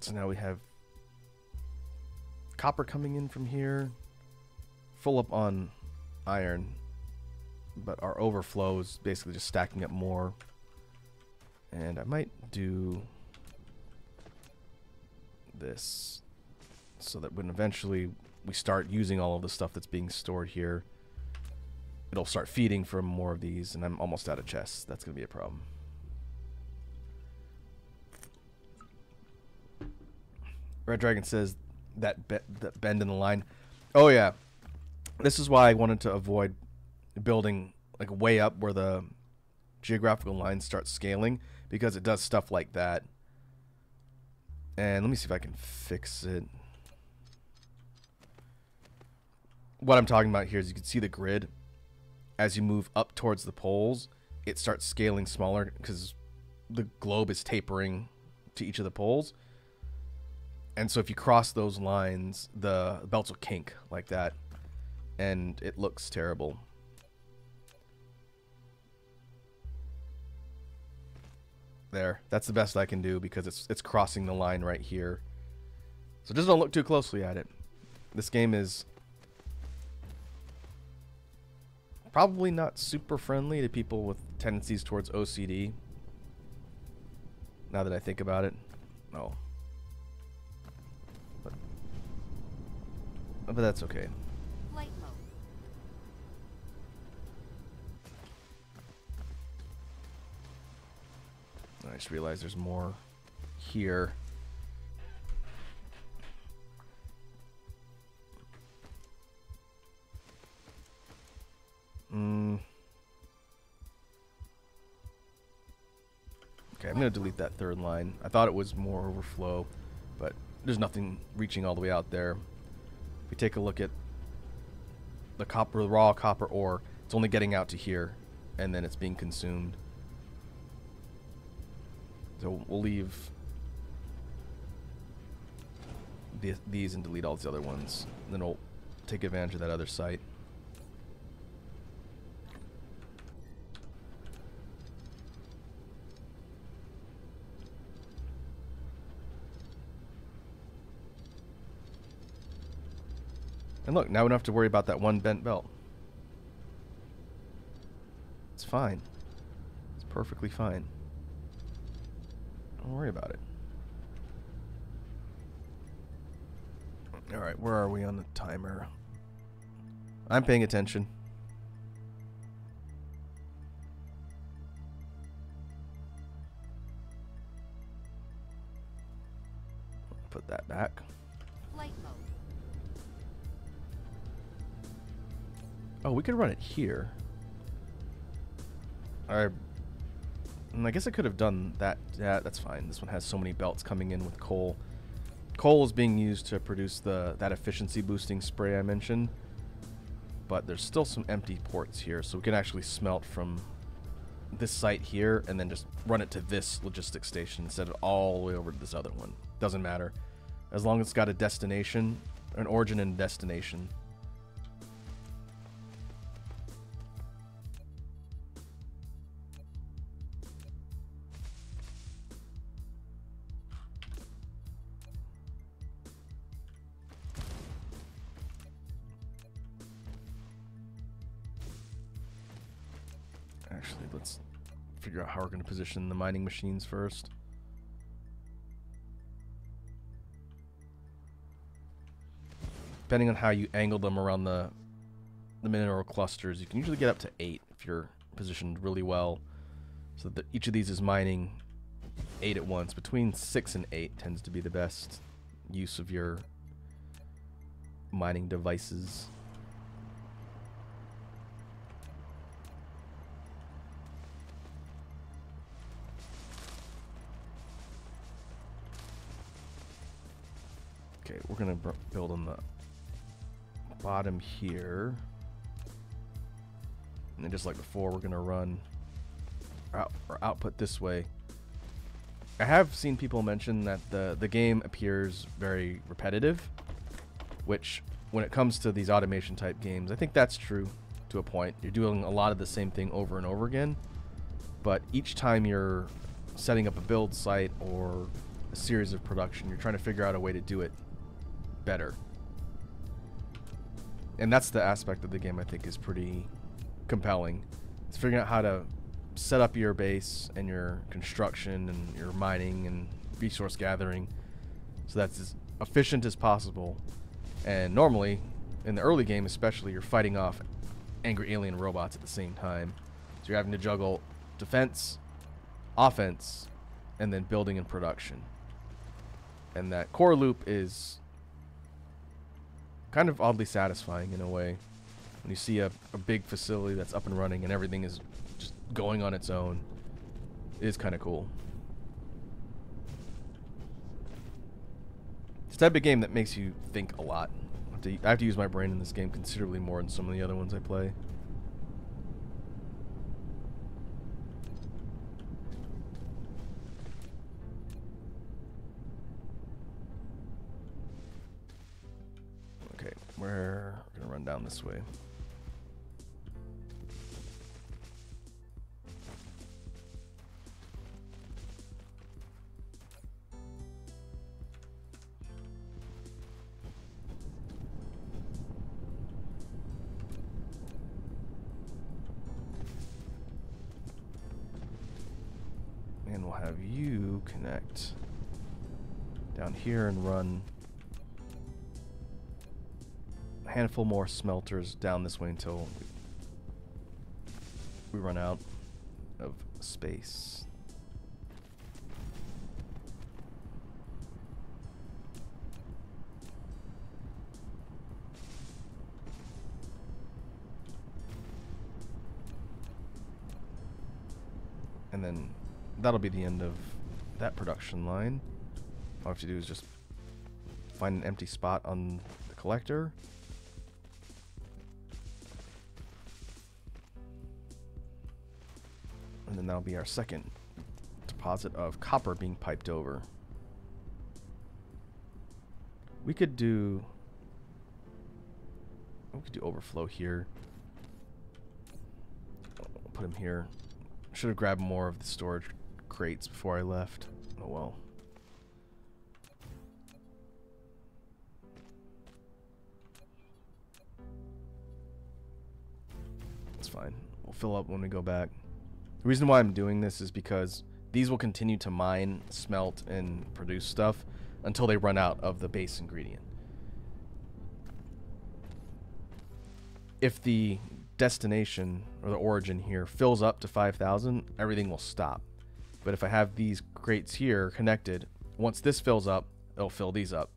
So now we have copper coming in from here, full up on iron, but our overflow is basically just stacking up more. And I might do this so that when eventually we start using all of the stuff that's being stored here, it'll start feeding from more of these, and I'm almost out of chests. That's going to be a problem. Red Dragon says that bend in the line. Oh yeah, this is why I wanted to avoid building like way up where the geographical lines start scaling because it does stuff like that. And let me see if I can fix it. What I'm talking about here is you can see the grid. As you move up towards the poles, it starts scaling smaller because the globe is tapering to each of the poles. And so if you cross those lines, the belts will kink like that. And it looks terrible. There. That's the best I can do because it's crossing the line right here. So just don't look too closely at it. This game is probably not super friendly to people with tendencies towards OCD. Now that I think about it. No. But that's okay. Flight mode. I just realized there's more here. Okay, I'm going to delete that third line. I thought it was more overflow, but there's nothing reaching all the way out there. If we take a look at the copper, the raw copper ore, it's only getting out to here, and then it's being consumed. So we'll leave these and delete all these other ones. And then we'll take advantage of that other site. And look, now we don't have to worry about that one bent belt. It's fine. It's perfectly fine. Don't worry about it. Alright, where are we on the timer? I'm paying attention. Put that back. Flight mode. Oh, we could run it here. I guess I could have done that. Yeah, that's fine. This one has so many belts coming in with coal. Coal is being used to produce that efficiency boosting spray I mentioned. But there's still some empty ports here, so we can actually smelt from this site here and then just run it to this logistics station instead of all the way over to this other one. Doesn't matter. As long as it's got a destination, an origin and destination. Actually, let's figure out how we're going to position the mining machines first. Depending on how you angle them around the mineral clusters, you can usually get up to 8 if you're positioned really well. So that each of these is mining 8 at once. Between 6 and 8 tends to be the best use of your mining devices. Okay, we're going to build on the bottom here. And then just like before, we're going to run our output this way. I have seen people mention that the game appears very repetitive, which when it comes to these automation type games, I think that's true to a point. You're doing a lot of the same thing over and over again, but each time you're setting up a build site or a series of production, you're trying to figure out a way to do it better. And that's the aspect of the game I think is pretty compelling. It's figuring out how to set up your base and your construction and your mining and resource gathering so that's as efficient as possible. And normally, in the early game especially, you're fighting off angry alien robots at the same time. So you're having to juggle defense, offense, and then building and production. And that core loop is kind of oddly satisfying in a way. When you see a big facility that's up and running and everything is just going on its own, it is kind of cool. It's the type of game that makes you think a lot. I have to use my brain in this game considerably more than some of the other ones I play. Okay, we're gonna run down this way. And we'll have you connect down here and run a handful more smelters down this way until we run out of space. And then that'll be the end of that production line. All I have to do is just find an empty spot on the collector. And then that'll be our second deposit of copper being piped over. We could do overflow here. I'll put him here. Should have grabbed more of the storage crates before I left. Oh well. It's fine. We'll fill up when we go back. The reason why I'm doing this is because these will continue to mine, smelt, and produce stuff until they run out of the base ingredient. If the destination or the origin here fills up to 5,000, everything will stop. But if I have these crates here connected, once this fills up, it'll fill these up.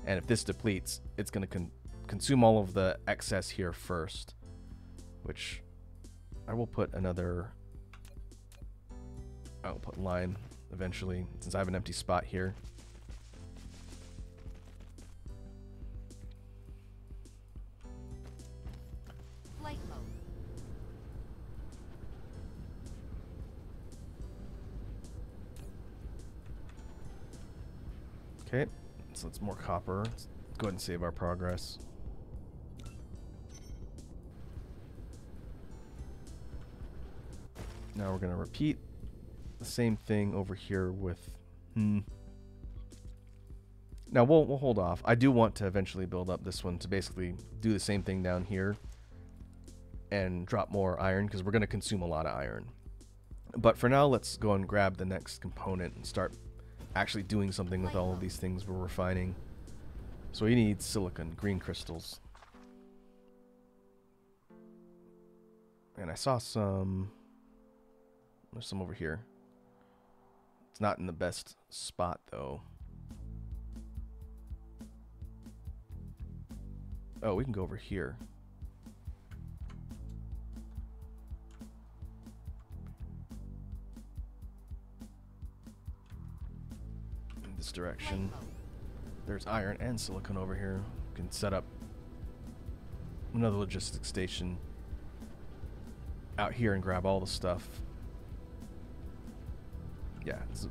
And if this depletes, it's going to consume all of the excess here first. Which I will put another... I'll put line eventually, since I have an empty spot here. Flight mode. Okay, so it's more copper. Let's go ahead and save our progress. Now we're going to repeat the same thing over here with... Now we'll hold off. I do want to eventually build up this one to basically do the same thing down here and drop more iron, because we're going to consume a lot of iron. But for now, let's go and grab the next component and start actually doing something with all of these things we're refining. So we need silicon, green crystals. And I saw some... There's some over here. It's not in the best spot, though. Oh, we can go over here. In this direction. There's iron and silicon over here. We can set up another logistics station out here and grab all the stuff. Yeah, it's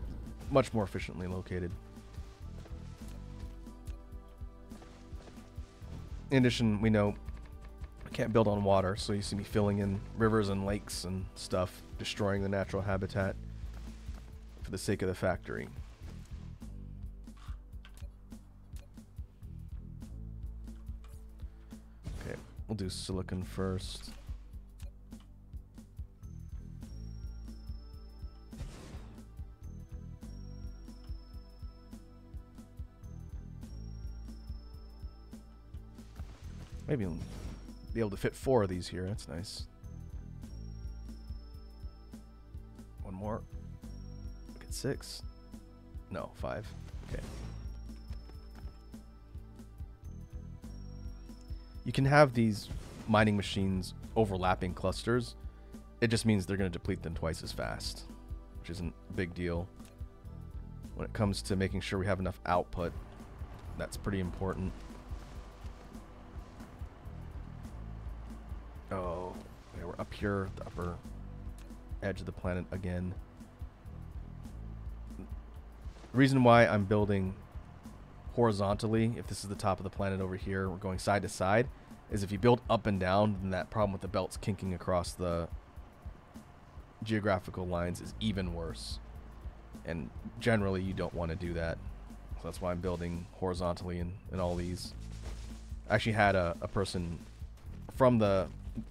much more efficiently located. In addition, we know I can't build on water, so you see me filling in rivers and lakes and stuff, destroying the natural habitat for the sake of the factory. Okay, we'll do silicon first. Maybe I'll be able to fit 4 of these here. That's nice. One more. Look at 6. No, 5. Okay. You can have these mining machines overlapping clusters, it just means they're going to deplete them twice as fast, which isn't a big deal. When it comes to making sure we have enough output, that's pretty important. Oh, yeah, we're up here, the upper edge of the planet again. The reason why I'm building horizontally, if this is the top of the planet over here, we're going side to side, is if you build up and down, then that problem with the belts kinking across the geographical lines is even worse. And generally you don't want to do that. So that's why I'm building horizontally in all these. I actually had a person from the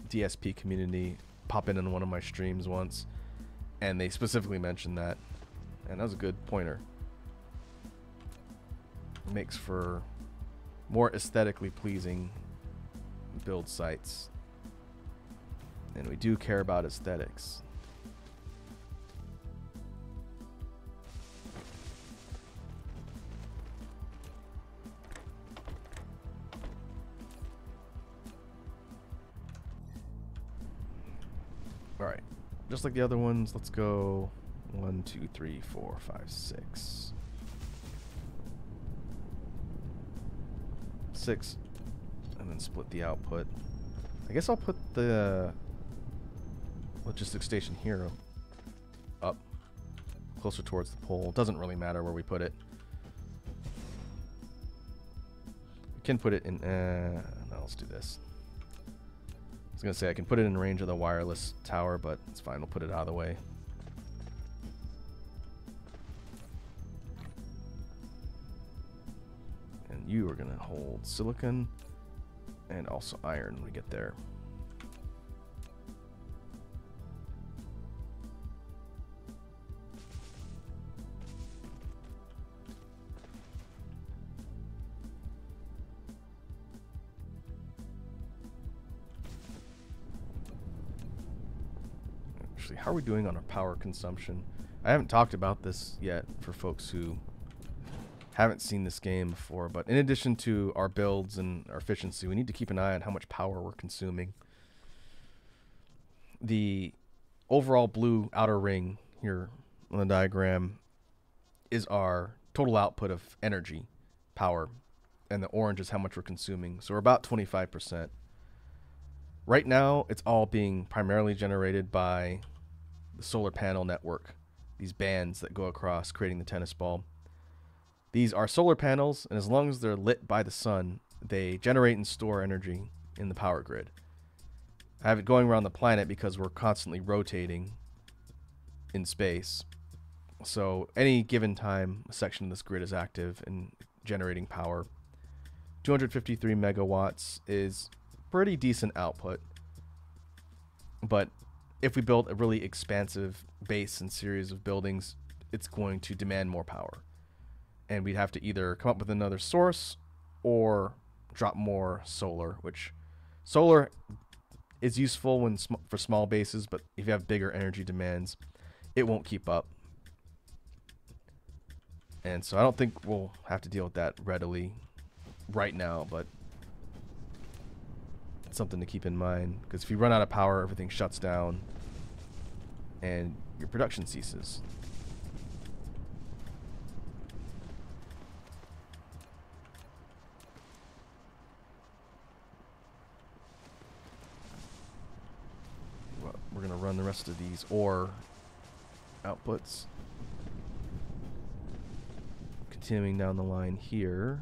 DSP community pop in one of my streams once, and they specifically mentioned that, and that was a good pointer. It makes for more aesthetically pleasing build sites, and we do care about aesthetics. Alright, just like the other ones, let's go 1, 2, 3, 4, 5, 6. 6, and then split the output. I guess I'll put the logistics station here up closer towards the pole. It doesn't really matter where we put it. We can put it in, no, let's do this. I was going to say I can put it in range of the wireless tower, but it's fine. We'll put it out of the way. And you are going to hold silicon and also iron when we get there. How are we doing on our power consumption? I haven't talked about this yet for folks who haven't seen this game before, but in addition to our builds and our efficiency, we need to keep an eye on how much power we're consuming. The overall blue outer ring here on the diagram is our total output of energy, power, and the orange is how much we're consuming. So we're about 25%. Right now, it's all being primarily generated by the solar panel network, these bands that go across creating the tennis ball. These are solar panels, and as long as they're lit by the sun, they generate and store energy in the power grid. I have it going around the planet because we're constantly rotating in space. So any given time, a section of this grid is active and generating power. 253 megawatts is pretty decent output, but if we build a really expansive base and series of buildings, it's going to demand more power. And we'd have to either come up with another source or drop more solar, which solar is useful when for small bases, but if you have bigger energy demands, it won't keep up. And so I don't think we'll have to deal with that readily right now, but it's something to keep in mind, because if you run out of power, everything shuts down and your production ceases. Well, we're going to run the rest of these ore outputs. Continuing down the line here.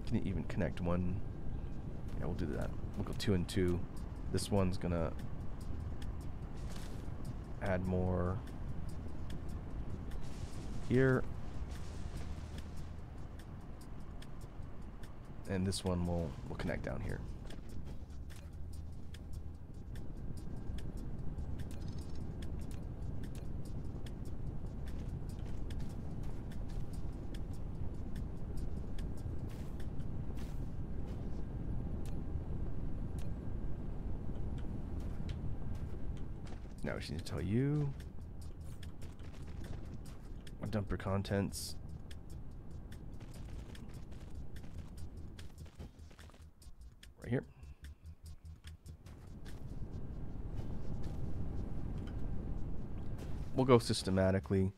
Can you even connect one? Yeah, we'll do that. We'll go 2 and 2. This one's gonna add more here. And this one will connect down here. Now we just need to tell you. Dumper contents. Right here. We'll go systematically.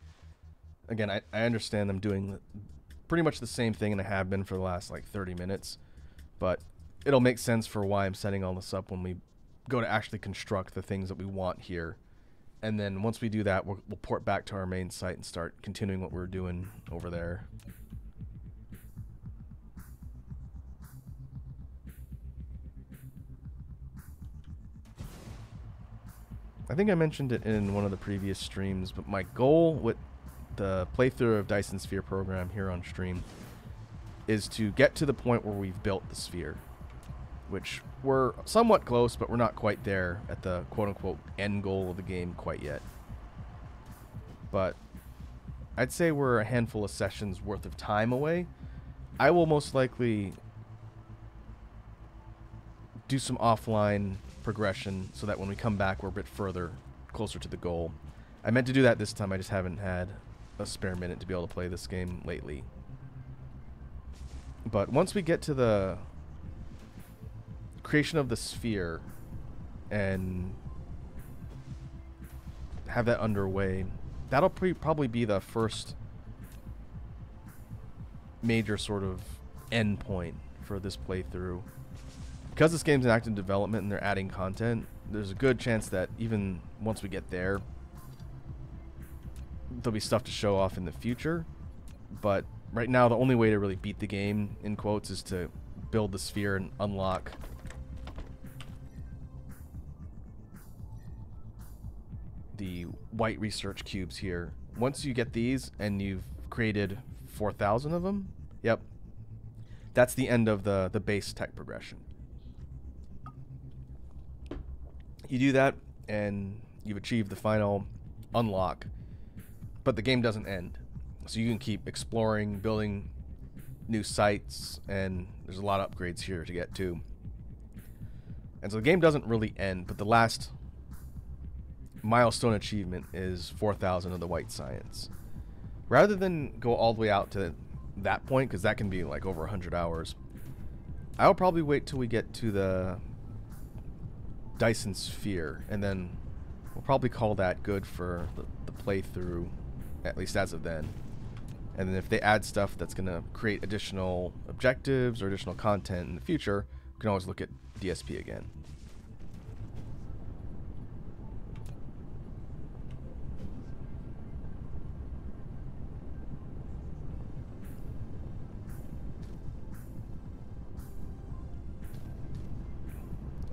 Again, I understand I'm doing pretty much the same thing, and I have been for the last like 30 minutes. But it'll make sense for why I'm setting all this up when we go to actually construct the things that we want here. And then once we do that, we'll port back to our main site and start continuing what we're doing over there. I think I mentioned it in one of the previous streams, but my goal with the playthrough of Dyson Sphere program here on stream is to get to the point where we've built the sphere, which we're somewhat close, but we're not quite there at the quote-unquote end goal of the game quite yet. But I'd say we're a handful of sessions worth of time away. I will most likely do some offline progression so that when we come back we're a bit further, closer to the goal. I meant to do that this time, I just haven't had a spare minute to be able to play this game lately. But once we get to the creation of the sphere and have that underway, that'll probably be the first major sort of end point for this playthrough. Because this game's in active development and they're adding content, there's a good chance that even once we get there, there'll be stuff to show off in the future. But right now, the only way to really beat the game, in quotes, is to build the sphere and unlock the white research cubes here. Once you get these and you've created 4,000 of them, yep, that's the end of the base tech progression. You do that and you've achieved the final unlock, but the game doesn't end. So you can keep exploring, building new sites, and there's a lot of upgrades here to get to. And so the game doesn't really end, but the last milestone achievement is 4,000 of the white science. Rather than go all the way out to that point, because that can be like over 100 hours, I'll probably wait till we get to the Dyson Sphere, and then we'll probably call that good for the playthrough, at least as of then. And then if they add stuff that's going to create additional objectives or additional content in the future, we can always look at DSP again.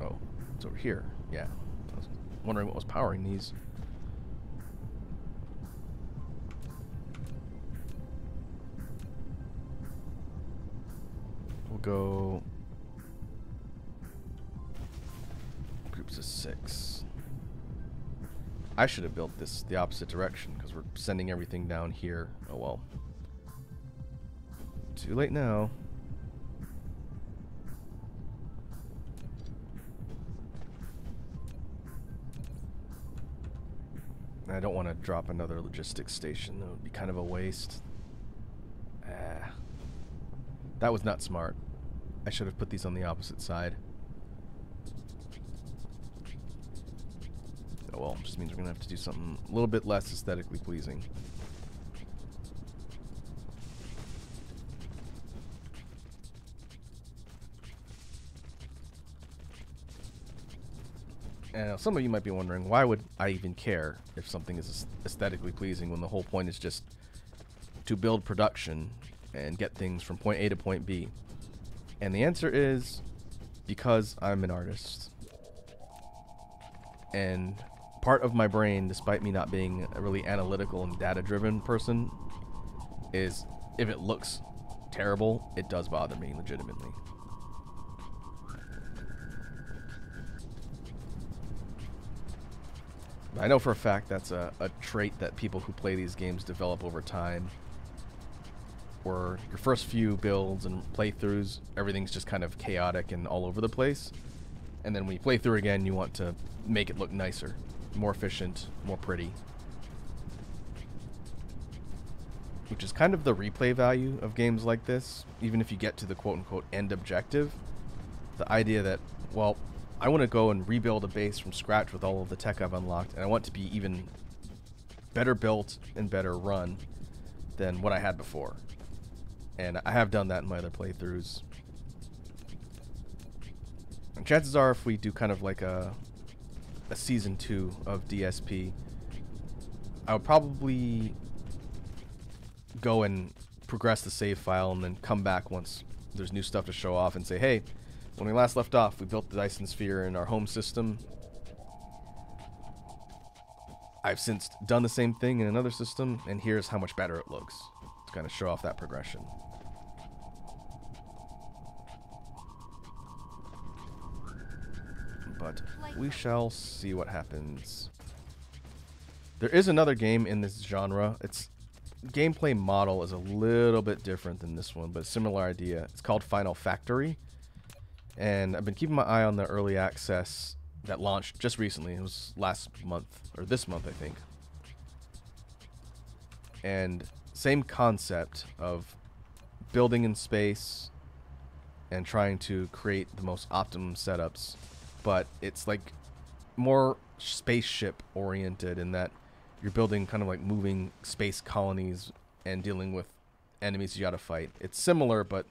Oh, it's over here. Yeah. I was wondering what was powering these. We'll go groups of 6. I should have built this the opposite direction because we're sending everything down here. Oh well. Too late now. I don't want to drop another logistics station. That would be kind of a waste. That was not smart. I should have put these on the opposite side. Oh well, just means we're going to have to do something a little bit less aesthetically pleasing. And some of you might be wondering, why would I even care if something is aesthetically pleasing when the whole point is just to build production and get things from point A to point B? And the answer is because I'm an artist. And part of my brain, despite me not being a really analytical and data-driven person, is if it looks terrible, it does bother me legitimately. I know for a fact that's a trait that people who play these games develop over time. Where your first few builds and playthroughs, everything's just kind of chaotic and all over the place. And then when you play through again, you want to make it look nicer. more efficient, more pretty. Which is kind of the replay value of games like this, even if you get to the quote-unquote end objective. The idea that, well, I want to go and rebuild a base from scratch with all of the tech I've unlocked, and I want it to be even better built and better run than what I had before. And I have done that in my other playthroughs. And chances are, if we do kind of like a season 2 of DSP, I would probably go and progress the save file and then come back once there's new stuff to show off and say, hey, when we last left off, we built the Dyson Sphere in our home system. I've since done the same thing in another system, and here's how much better it looks, to kind of show off that progression. But we shall see what happens. There is another game in this genre. Its gameplay model is a little bit different than this one, but similar idea. It's called Final Factory. And I've been keeping my eye on the early access that launched just recently. It was last month, or this month, I think. And same concept of building in space and trying to create the most optimum setups. But it's like more spaceship oriented in that you're building kind of like moving space colonies and dealing with enemies you gotta fight. It's similar, but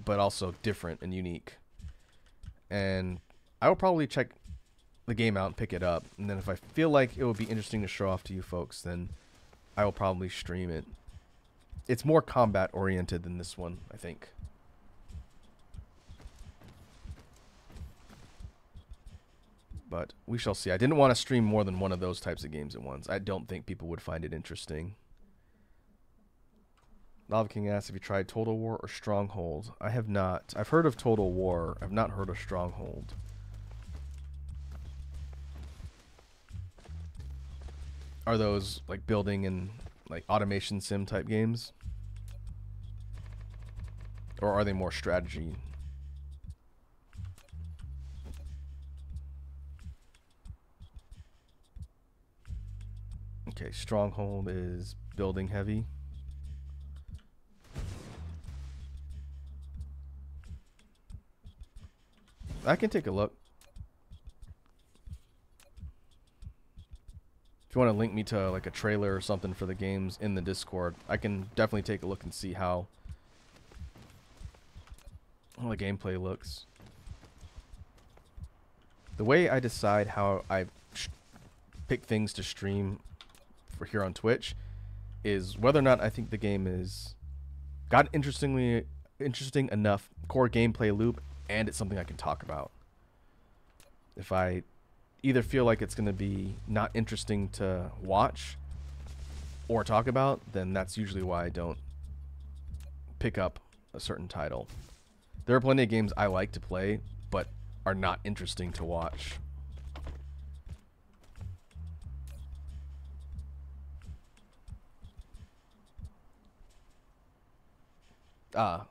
also different and unique. And I will probably check the game out and pick it up. And then if I feel like it would be interesting to show off to you folks, then I will probably stream it. It's more combat oriented than this one, I think. But we shall see. I didn't want to stream more than one of those types of games at once. I don't think people would find it interesting. Lava King asks, have you tried Total War or Stronghold? I have not. I've heard of Total War. I've not heard of Stronghold. Are those like building and like automation sim type games? Or are they more strategy? Okay, Stronghold is building heavy. I can take a look. If you want to link me to like a trailer or something for the games in the Discord, I can definitely take a look and see how the gameplay looks. The way I decide how I pick things to stream for here on Twitch is whether or not I think the game is got interesting enough core gameplay loop and it's something I can talk about. If I either feel like it's going to be not interesting to watch or talk about, then that's usually why I don't pick up a certain title. There are plenty of games I like to play, but are not interesting to watch.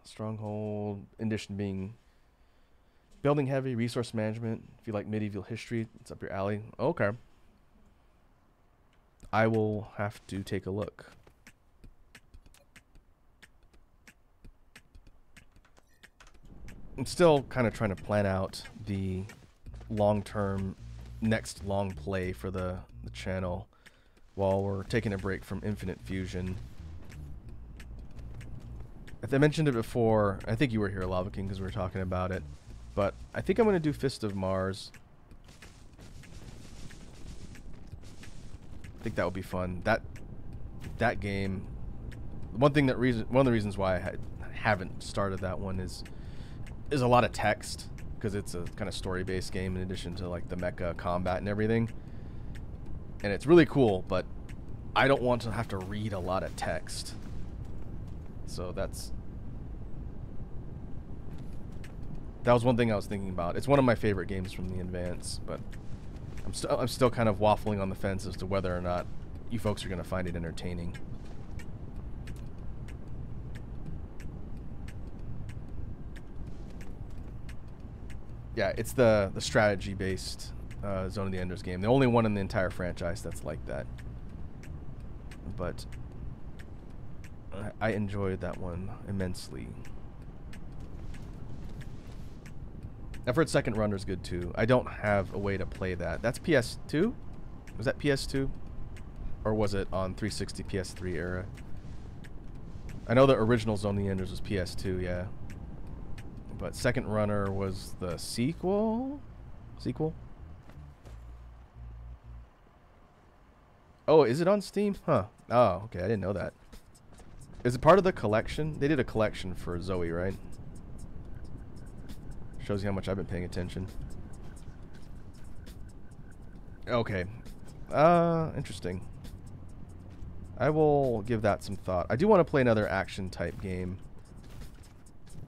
Stronghold, in addition to being building heavy, resource management. If you like medieval history, it's up your alley. Okay. I will have to take a look. I'm still kind of trying to plan out the long-term next long play for the channel while we're taking a break from Infinite Fusion. If I mentioned it before, I think you were here, Lava King, because we were talking about it. But I think I'm going to do Fist of Mars. I think that would be fun. That game. One of the reasons why I haven't started that one is a lot of text, because it's a kind of story-based game in addition to like the mecha combat and everything. And it's really cool, but I don't want to have to read a lot of text. So that was one thing I was thinking about. It's one of my favorite games from the Advance, but I'm still kind of waffling on the fence as to whether or not you folks are going to find it entertaining. Yeah, it's the strategy-based Zone of the Enders game. The only one in the entire franchise that's like that. But I enjoyed that one immensely. I've heard Second Runner's good too. I don't have a way to play that. That's PS2? Was that PS2? Or was it on 360 PS3 era? I know the original Zone of the Enders was PS2, yeah. But Second Runner was the sequel? Sequel? Oh, is it on Steam? Huh. Oh, okay. I didn't know that. Is it part of the collection? They did a collection for Zoe, right? Shows you how much I've been paying attention. Okay. Interesting. I will give that some thought. I do want to play another action type game.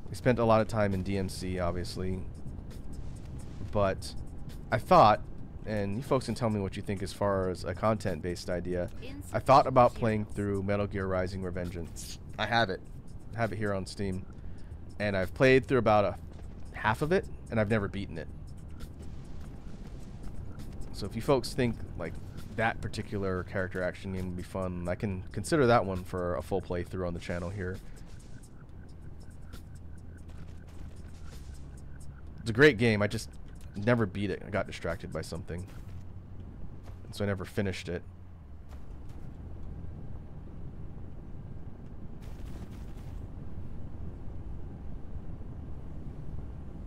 We spent a lot of time in DMC, obviously. But I thought, and you folks can tell me what you think as far as a content-based idea. I thought about playing through Metal Gear Rising Revengeance. I have it. I have it here on Steam. And I've played through about half of it, and I've never beaten it. So if you folks think like that particular character action game would be fun, I can consider that one for a full playthrough on the channel here. It's a great game. I just never beat it. I got distracted by something, and so I never finished it.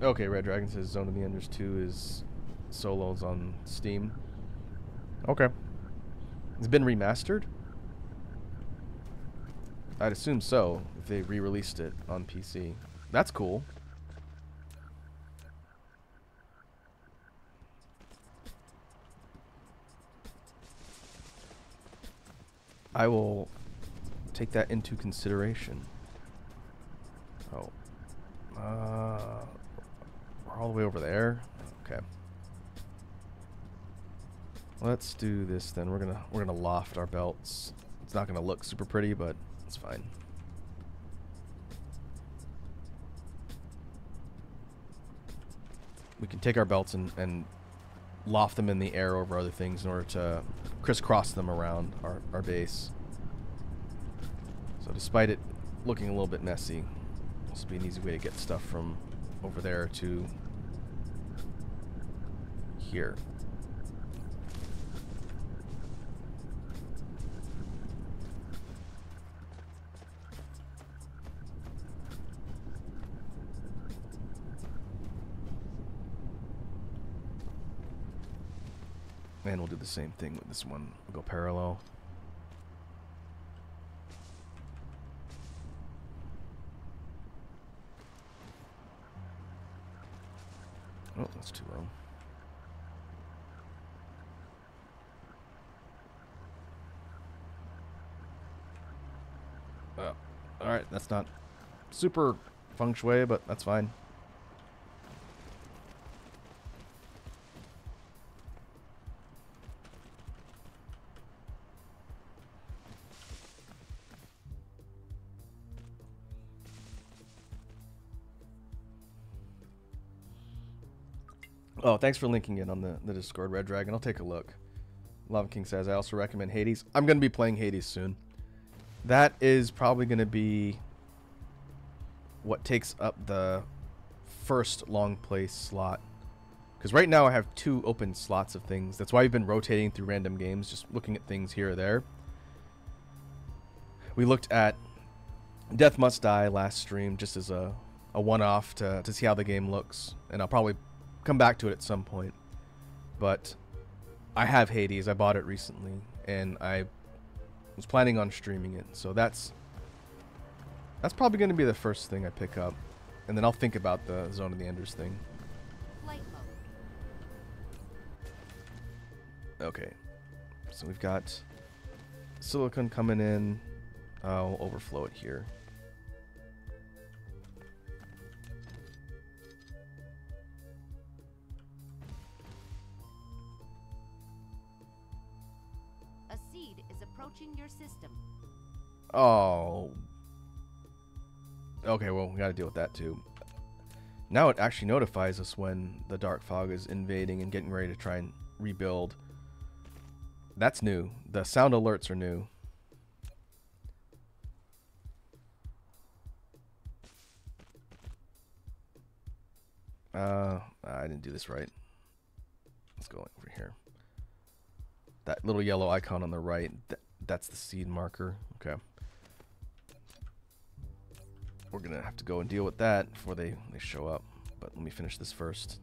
Okay, Red Dragon says Zone of the Enders 2 is solos on Steam. Okay. It's been remastered? I'd assume so, if they re-released it on PC. That's cool. I will take that into consideration. Oh. We're all the way over there? Okay. Let's do this then. We're gonna loft our belts. It's not gonna look super pretty, but it's fine. We can take our belts and loft them in the air over other things in order to crisscross them around our base. So despite it looking a little bit messy, this will be an easy way to get stuff from over there to here. And we'll do the same thing with this one. We'll go parallel. Oh, that's too low. Alright, that's not super feng shui, but that's fine. Oh, thanks for linking it on the Discord, Red Dragon. I'll take a look. Lava King says, I also recommend Hades. I'm going to be playing Hades soon. That is probably going to be what takes up the first long play slot. Because right now I have 2 open slots of things. That's why I've been rotating through random games, just looking at things here or there. We looked at Death Must Die last stream just as a one-off to see how the game looks. And I'll probably come back to it at some point. But I have Hades. I bought it recently. And I was planning on streaming it. So that's probably going to be the first thing I pick up. And then I'll think about the Zone of the Enders thing. Flight mode. Okay. So we've got silicon coming in. I'll overflow it here. A seed is approaching your system. Oh. Okay, well, we gotta deal with that too. Now it actually notifies us when the dark fog is invading and getting ready to try and rebuild. That's new. The sound alerts are new. I didn't do this right. Let's go over here. That little yellow icon on the right, that's the seed marker. Okay. We're gonna have to go and deal with that before they show up. But let me finish this first.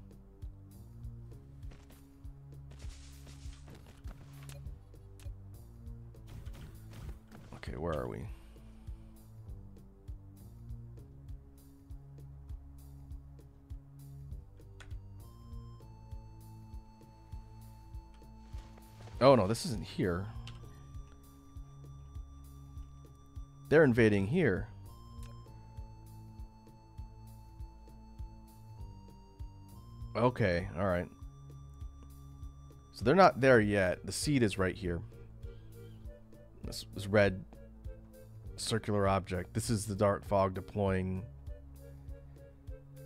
Okay, where are we? Oh no, this isn't here. They're invading here. Okay, alright. So they're not there yet. The seed is right here. This red circular object. This is the dark fog deploying.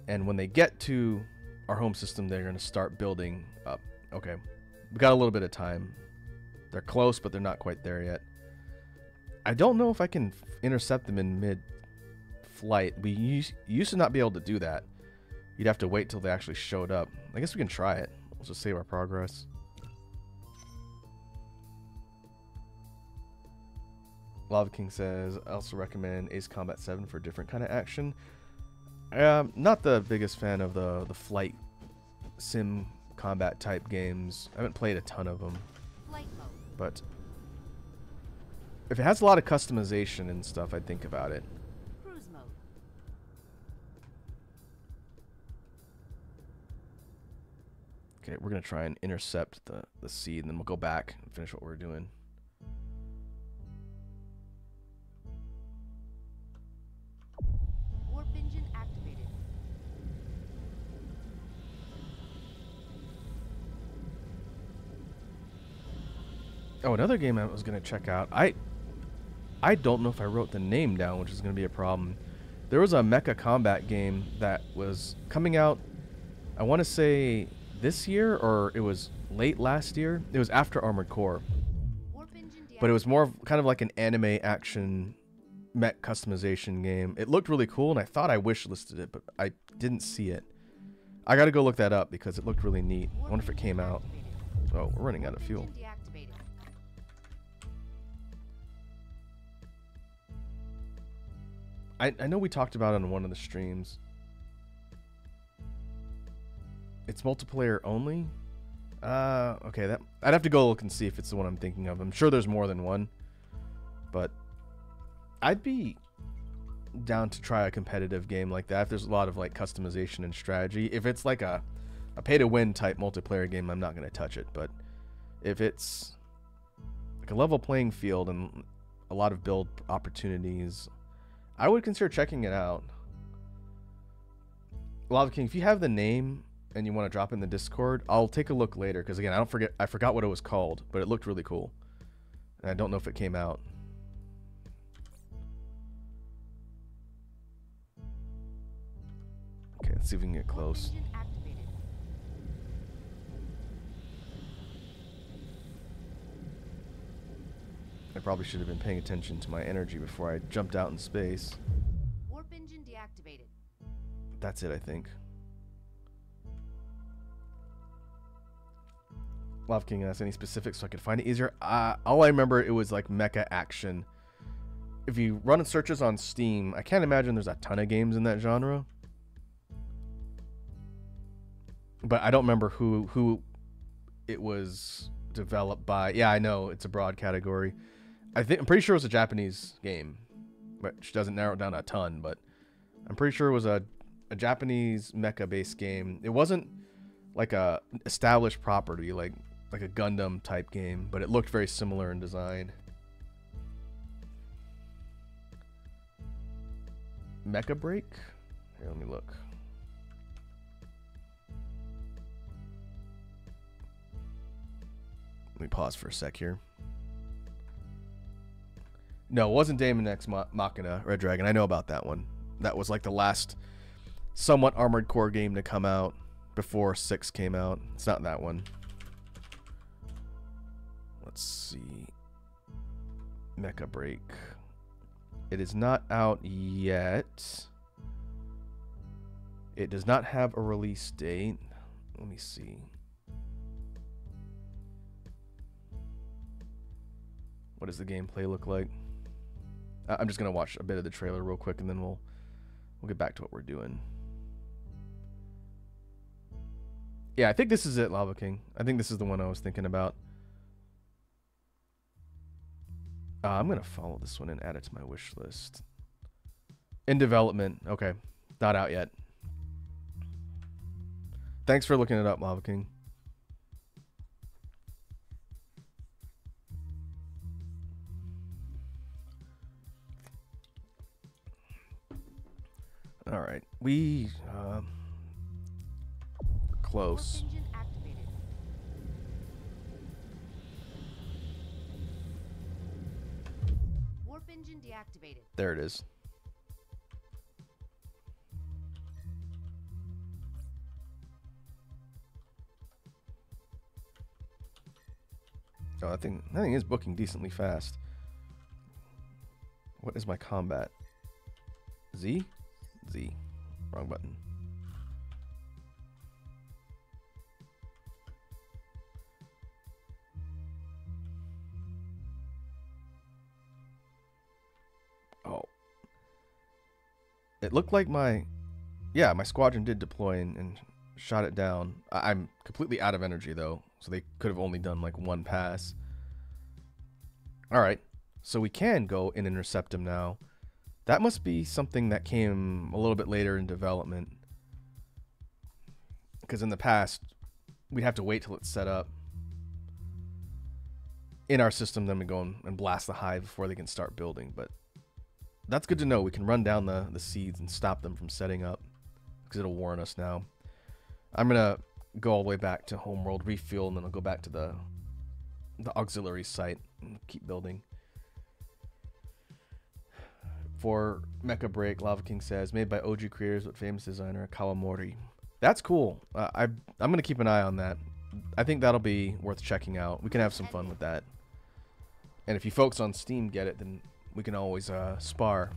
And when they get to our home system, they're going to start building up. Okay. We got a little bit of time. They're close, but they're not quite there yet. I don't know if I can intercept them in mid-flight. We used to not be able to do that. You'd have to wait till they actually showed up. I guess we can try it. We'll just save our progress. Lava King says, I also recommend Ace Combat 7 for a different kind of action. Not the biggest fan of the flight sim combat type games. I haven't played a ton of them. Flight mode. But if it has a lot of customization and stuff, I'd think about it. Cruise mode. Okay, we're going to try and intercept the seed, and then we'll go back and finish what we're doing. Warp engine activated. Oh, another game I was going to check out. I don't know if I wrote the name down, which is going to be a problem. There was a mecha combat game that was coming out, I want to say this year, or it was late last year. It was after Armored Core. Warp engine But it was more kind of like an anime action mech customization game. It looked really cool, and I thought I wishlisted it, but I didn't see it. I got to go look that up because it looked really neat. I wonder if it came out. Oh, we're running out of fuel. Deactivated. I know we talked about it on one of the streams. It's multiplayer only? Okay, that I'd have to go look and see if it's the one I'm thinking of. I'm sure there's more than one. But I'd be down to try a competitive game like that if there's a lot of like customization and strategy. If it's like a pay-to-win type multiplayer game, I'm not going to touch it. But if it's like a level playing field and a lot of build opportunities, I would consider checking it out. Lava King, if you have the name and you want to drop in the Discord, I'll take a look later, because again, I forgot what it was called, but it looked really cool. And I don't know if it came out. Okay, let's see if we can get close. Engine activated. I probably should have been paying attention to my energy before I jumped out in space. Warp engine deactivated. That's it, I think. Lava King asks any specifics so I could find it easier. All I remember, it was like mecha action. If you run searches on Steam, I can't imagine there's a ton of games in that genre. But I don't remember who it was developed by. Yeah, I know it's a broad category. I'm pretty sure it was a Japanese game, which doesn't narrow it down a ton. But I'm pretty sure it was a Japanese mecha-based game. It wasn't like a established property, like a Gundam type game, but it looked very similar in design. Mecha Break? Here, let me look. Let me pause for a sec here. No, it wasn't Daemon X Machina, Red Dragon. I know about that one. That was like the last somewhat Armored Core game to come out before 6 came out. It's not that one. Let's see. Mecha Break. It is not out yet. It does not have a release date. Let me see. What does the gameplay look like? I'm just gonna watch a bit of the trailer real quick, and then we'll get back to what we're doing. Yeah, I think this is it, Lava King. I think this is the one I was thinking about. I'm gonna follow this one and add it to my wish list. In development. Okay, not out yet. Thanks for looking it up, Lava King. All right, we close. Warp engine activated. Warp engine deactivated. There it is. Oh, that thing is booking decently fast. What is my combat? Z? Z. Wrong button. Oh. It looked like my squadron did deploy and shot it down. I'm completely out of energy though, so they could have only done like one pass. Alright, so we can go and intercept him now. That must be something that came a little bit later in development. Because in the past, we'd have to wait till it's set up in our system, then we go and blast the hive before they can start building. But that's good to know. We can run down the seeds and stop them from setting up, because it'll warn us now. I'm going to go all the way back to Homeworld, refuel, and then I'll go back to the auxiliary site and keep building. For Mecha Break, Lava King says, made by OG creators but famous designer Kawamori. That's cool. I'm going to keep an eye on that. I think that'll be worth checking out. We can have some fun with that. And if you folks on Steam get it, then we can always spar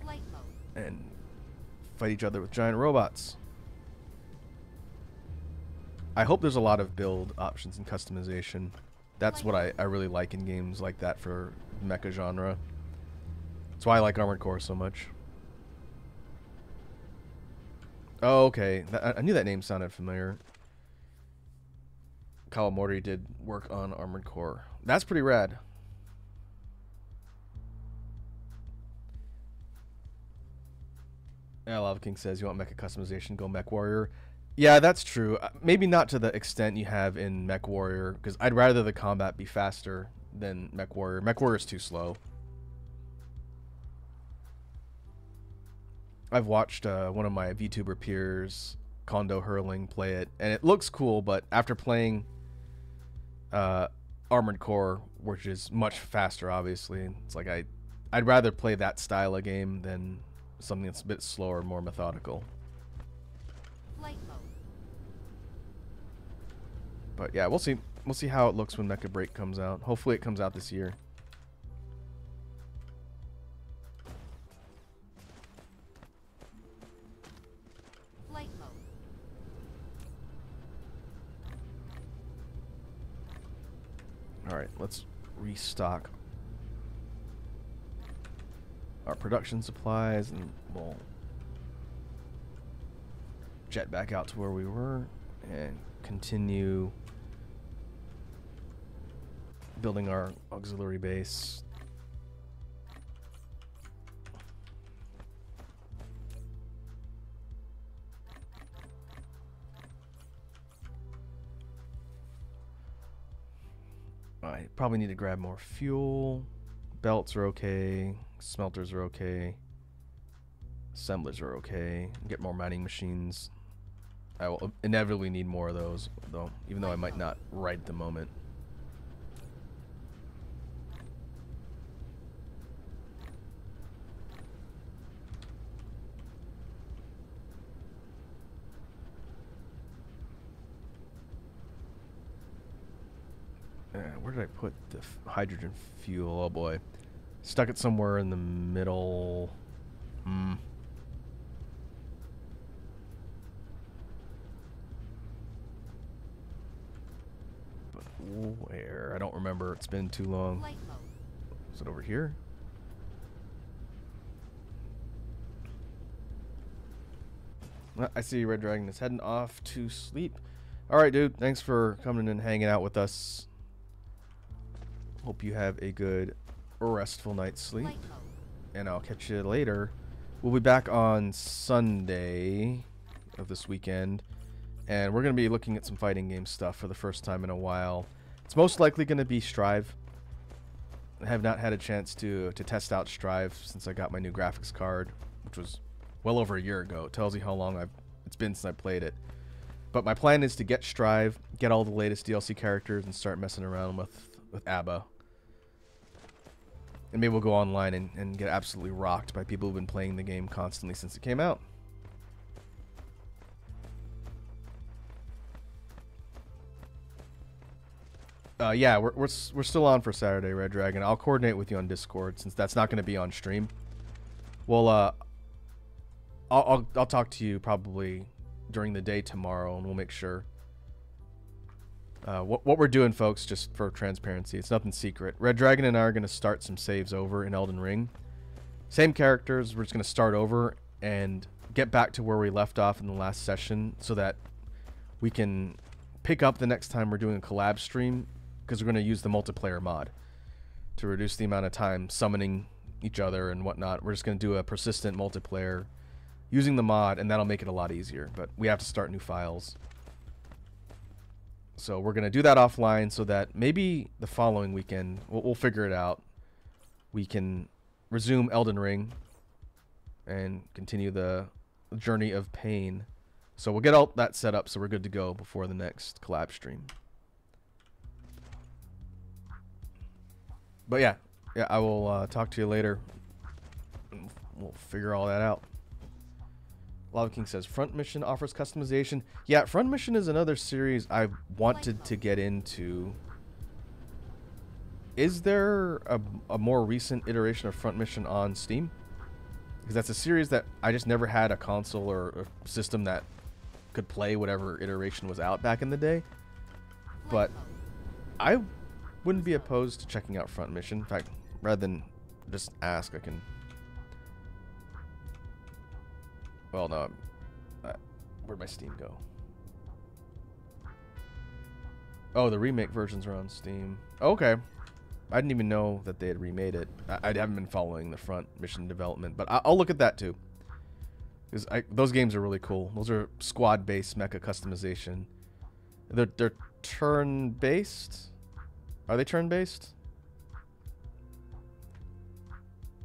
Flight mode. and fight each other with giant robots. I hope there's a lot of build options and customization. That's what I really like in games like that for mecha genre. That's why I like Armored Core so much. Oh, okay. I knew that name sounded familiar. Kawamori did work on Armored Core. That's pretty rad. Yeah, Lava King says, you want mecha customization, go Mech Warrior. Yeah, that's true. Maybe not to the extent you have in Mech Warrior, because I'd rather the combat be faster than Mech Warrior. Mech Warrior is too slow. I've watched one of my VTuber peers, Kondo Hurling, play it, and it looks cool, but after playing Armored Core, which is much faster, obviously, it's like I'd rather play that style of game than something that's a bit slower, more methodical. Flight mode. But yeah, we'll see. We'll see how it looks when Mecha Break comes out. Hopefully it comes out this year. Flight mode. Alright, let's restock our production supplies, and we'll jet back out to where we were and continue building our auxiliary base. I probably need to grab more fuel. Belts are okay. Smelters are okay. Assemblers are okay. Get more mining machines. I will inevitably need more of those, though, even though I might not right at the moment. Where did I put the hydrogen fuel? Oh boy. Stuck it somewhere in the middle. But where? I don't remember. It's been too long. Flight mode. Is it over here? I see Red Dragon is heading off to sleep. Alright, dude. Thanks for coming and hanging out with us. Hope you have a good, restful night's sleep. Flight mode. And I'll catch you later. We'll be back on Sunday of this weekend. And we're going to be looking at some fighting game stuff for the first time in a while. It's most likely going to be Strive. I have not had a chance to test out Strive since I got my new graphics card, which was well over a year ago. It tells you how long it's been since I played it. But my plan is to get Strive, get all the latest DLC characters, and start messing around with ABBA. And maybe we'll go online and get absolutely rocked by people who've been playing the game constantly since it came out. Yeah, we're still on for Saturday, Red Dragon. I'll coordinate with you on Discord since that's not going to be on stream. Well, I'll talk to you probably during the day tomorrow, and we'll make sure. What we're doing, folks, just for transparency, it's nothing secret. Red Dragon and I are going to start some saves over in Elden Ring. Same characters, we're just going to start over and get back to where we left off in the last session so that we can pick up the next time we're doing a collab stream, because we're going to use the multiplayer mod to reduce the amount of time summoning each other and whatnot. We're just going to do a persistent multiplayer using the mod, and that'll make it a lot easier, but we have to start new files. So we're going to do that offline so that maybe the following weekend, we'll figure it out. We can resume Elden Ring and continue the journey of pain. So we'll get all that set up so we're good to go before the next collab stream. But yeah, I will talk to you later. We'll figure all that out. Lava King says, Front Mission offers customization. Yeah, Front Mission is another series I wanted to get into. Is there a more recent iteration of Front Mission on Steam? Because that's a series that I just never had a console or a system that could play whatever iteration was out back in the day. But I wouldn't be opposed to checking out Front Mission. In fact, rather than just ask, I can... Well, no. Where'd my Steam go? Oh, the remake versions are on Steam. Okay. I didn't even know that they had remade it. I haven't been following the Front Mission development, but I'll look at that too. Because those games are really cool. Those are squad-based mecha customization. They're turn-based? Are they turn-based?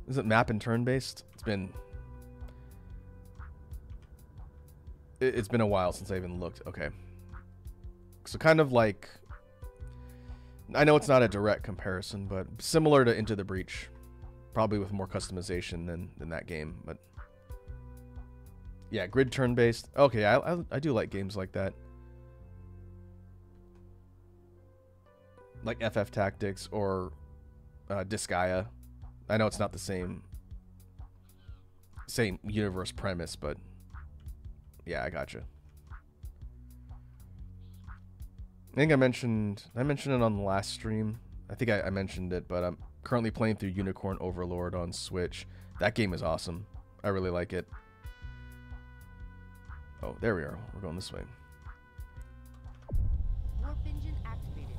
Is it map and turn-based? It's been a while since I even looked. Okay. So kind of like... I know it's not a direct comparison, but similar to Into the Breach. Probably with more customization than that game, but... Yeah, grid turn-based. Okay, I do like games like that. Like FF Tactics or Disgaea. I know it's not the same universe premise, but... Yeah, I gotcha. I think I mentioned it on the last stream. I think I mentioned it, but I'm currently playing through Unicorn Overlord on Switch. That game is awesome. I really like it. Oh, there we are. We're going this way. Warp engine activated.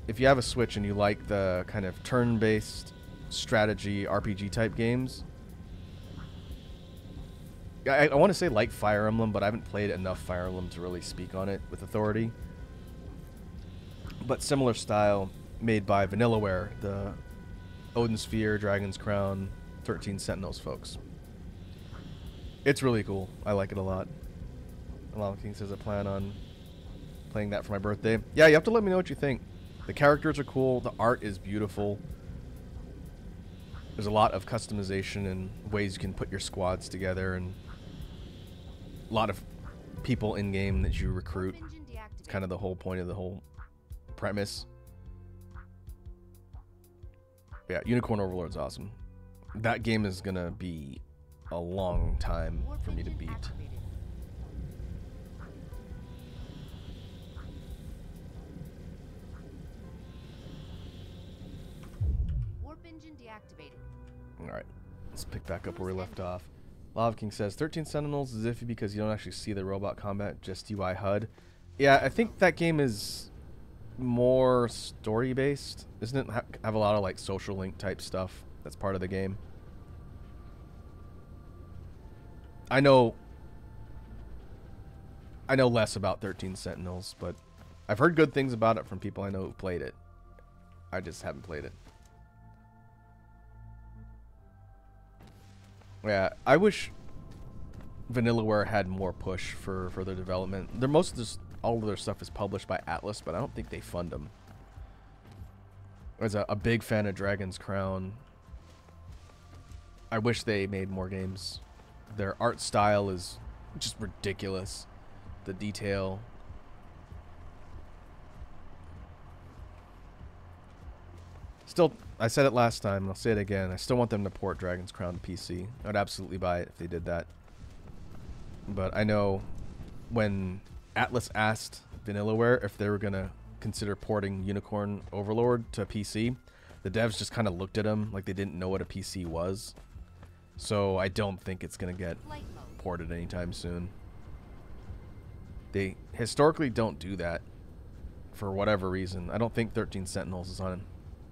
If you have a Switch and you like the kind of turn-based strategy RPG type games, I want to say like Fire Emblem, but I haven't played enough Fire Emblem to really speak on it with authority. But similar style, made by Vanillaware, the Odin Sphere, Dragon's Crown, 13 Sentinels folks. It's really cool. I like it a lot. Lava King says I plan on playing that for my birthday. Yeah, you have to let me know what you think. The characters are cool. The art is beautiful. There's a lot of customization and ways you can put your squads together, and a lot of people in game that you recruit. It's kind of the whole point of the whole premise. Yeah, Unicorn Overlord's awesome. That game is gonna be a long time Warp for me to engine beat. activated. Warp engine deactivated. Alright, let's pick back up where we left off. Lava King says, 13 Sentinels is iffy because you don't actually see the robot combat, just UI HUD. Yeah, I think that game is more story-based, isn't it? Have a lot of like social link type stuff that's part of the game. I know less about 13 Sentinels, but I've heard good things about it from people I know who've played it. I just haven't played it. Yeah, I wish Vanillaware had more push for further development. All of their stuff is published by Atlas, but I don't think they fund them. I was a big fan of Dragon's Crown. I wish they made more games. Their art style is just ridiculous. The detail. Still, I said it last time, I'll say it again. I still want them to port Dragon's Crown to PC. I'd absolutely buy it if they did that. But I know when Atlas asked Vanillaware if they were going to consider porting Unicorn Overlord to PC, the devs just kind of looked at them like they didn't know what a PC was. So I don't think it's going to get ported anytime soon. They historically don't do that for whatever reason. I don't think 13 Sentinels is on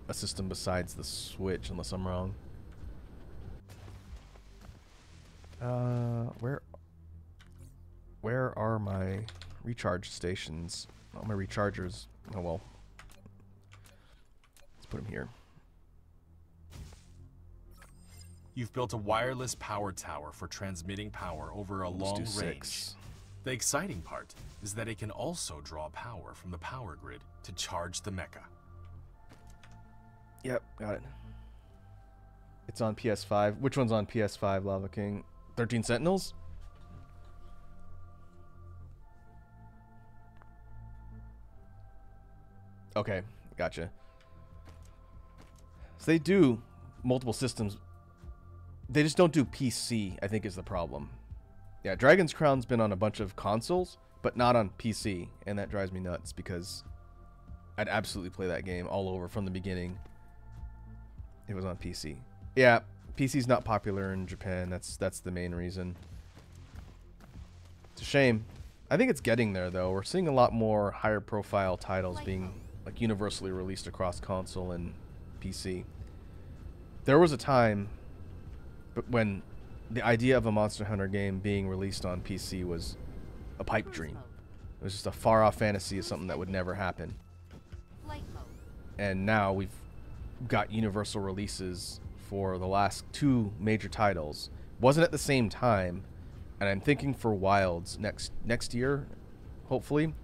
a system besides the Switch, unless I'm wrong. Where are my recharge stations? Oh, my rechargers. Oh well. Let's put them here. You've built a wireless power tower for transmitting power over a long Let's do range. 6. The exciting part is that it can also draw power from the power grid to charge the mecha. Yep, got it. It's on PS5. Which one's on PS5, Lava King? 13 Sentinels? Okay, gotcha. So they do multiple systems. They just don't do PC, I think is the problem. Yeah, Dragon's Crown's been on a bunch of consoles, but not on PC. And that drives me nuts because I'd absolutely play that game all over from the beginning. It was on PC. Yeah, PC's not popular in Japan. That's the main reason. It's a shame. I think it's getting there, though. We're seeing a lot more higher profile titles being like universally released across console and PC. There was a time when the idea of a Monster Hunter game being released on PC was a pipe dream. It was just a far-off fantasy of something that would never happen. And now we've got universal releases for the last 2 major titles. Wasn't at the same time, and I'm thinking for Wilds next year, hopefully,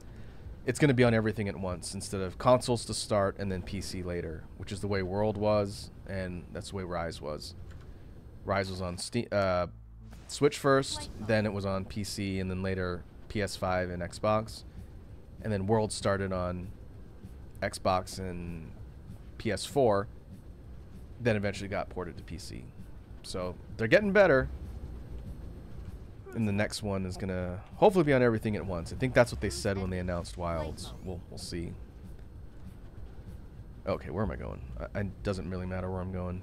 it's going to be on everything at once instead of consoles to start and then PC later, which is the way World was, and that's the way Rise was. Rise was on Switch first, then it was on PC, and then later PS5 and Xbox, and then World started on Xbox and PS4, then eventually got ported to PC. So they're getting better. And the next one is gonna hopefully be on everything at once. I think that's what they said when they announced Wilds. We'll see. Okay, where am I going? It doesn't really matter where I'm going.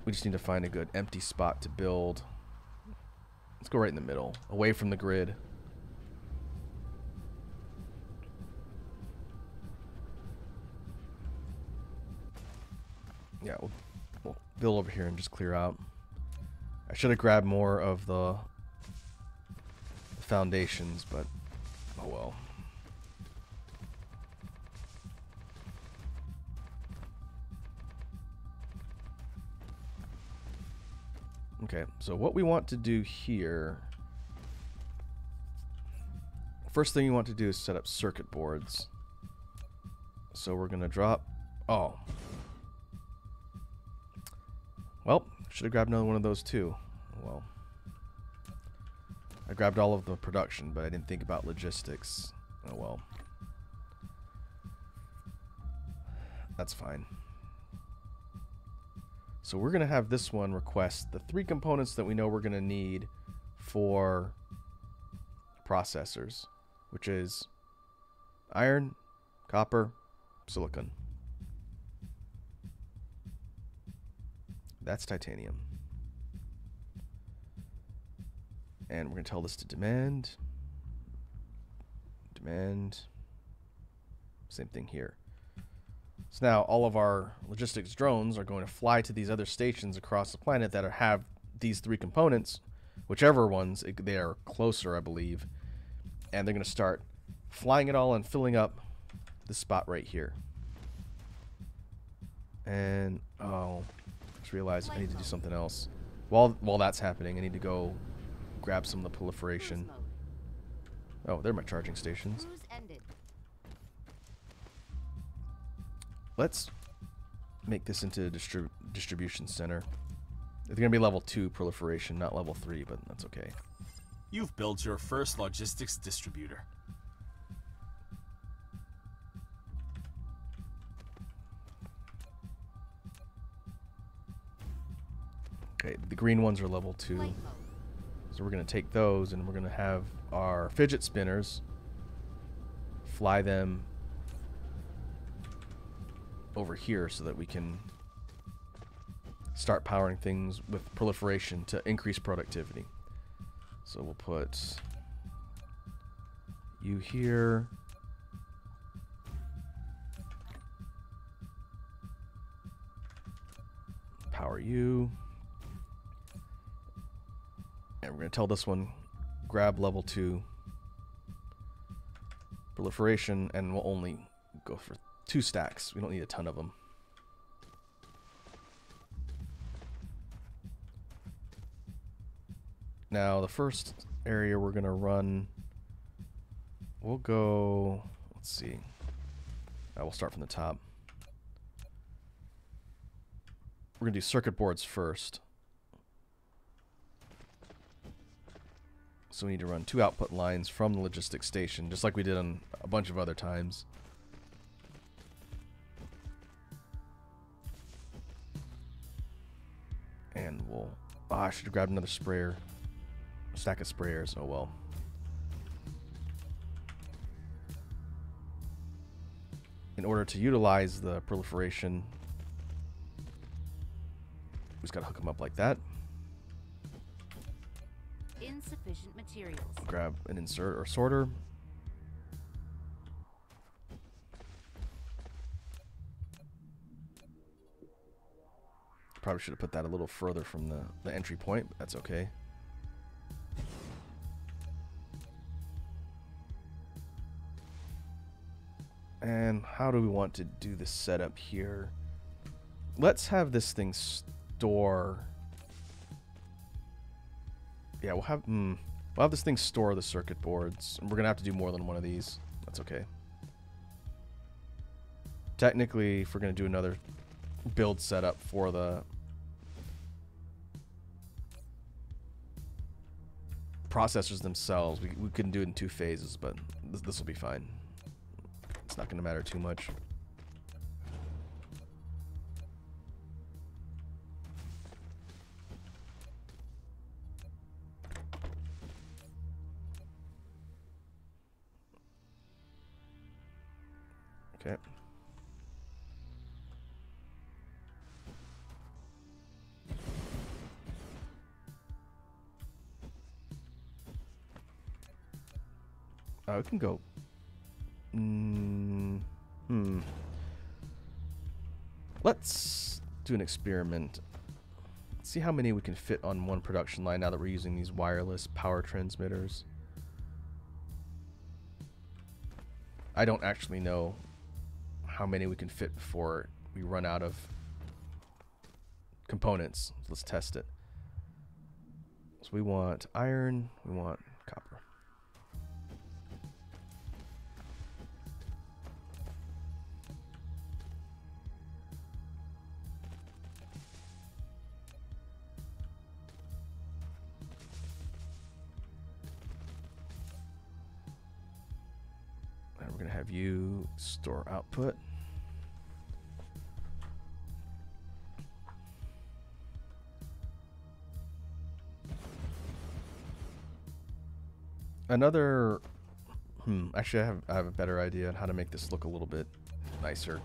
We just need to find a good empty spot to build. Let's go right in the middle, away from the grid. Yeah, we'll build over here and just clear out. I should have grabbed more of the foundations, but oh well. Okay, so what we want to do here, first thing you want to do is set up circuit boards. So we're gonna drop, oh. Well, should have grabbed another one of those too. Well, I grabbed all of the production, but I didn't think about logistics. Oh well. That's fine. So we're going to have this one request the 3 components that we know we're going to need for processors, which is iron, copper, silicon. That's titanium. And we're going to tell this to demand. Demand. Same thing here. So now all of our logistics drones are going to fly to these other stations across the planet that have these 3 components, whichever ones they are closer, I believe. And they're going to start flying it all and filling up this spot right here. And, oh, I just realized I need to do something else. While that's happening, I need to go grab some of the proliferation. Oh, they're my charging stations. Let's make this into a distribution center. It's going to be level 2 proliferation, not level 3, but that's okay. You've built your first logistics distributor. Okay, the green ones are level 2. So we're going to take those and we're going to have our fidget spinners fly them over here so that we can start powering things with proliferation to increase productivity. So we'll put you here. Power you. And we're going to tell this one, grab level 2 proliferation, and we'll only go for 2 stacks. We don't need a ton of them. Now, the first area we're going to run, we'll go, let's see. We'll start from the top. We're going to do circuit boards first. So we need to run 2 output lines from the logistics station, just like we did on a bunch of other times. And we'll... Oh, I should have grabbed another sprayer. A stack of sprayers. Oh well. In order to utilize the proliferation, we just gotta hook them up like that. Insufficient materials. Grab an insert or sorter. Probably should have put that a little further from the entry point, but that's okay. And how do we want to do the setup here? Let's have this thing store. Yeah, we'll have this thing store the circuit boards. And we're gonna have to do more than one of these. That's okay. Technically, if we're gonna do another build setup for the processors themselves, we couldn't do it in 2 phases, but this will be fine. It's not gonna matter too much. Okay. It can go. Let's do an experiment. Let's see how many we can fit on one production line now that we're using these wireless power transmitters. I don't actually know how many we can fit before we run out of components. Let's test it. So we want iron, we want copper. And we're going to have you store output. Another... Actually, I have a better idea on how to make this look a little bit nicer.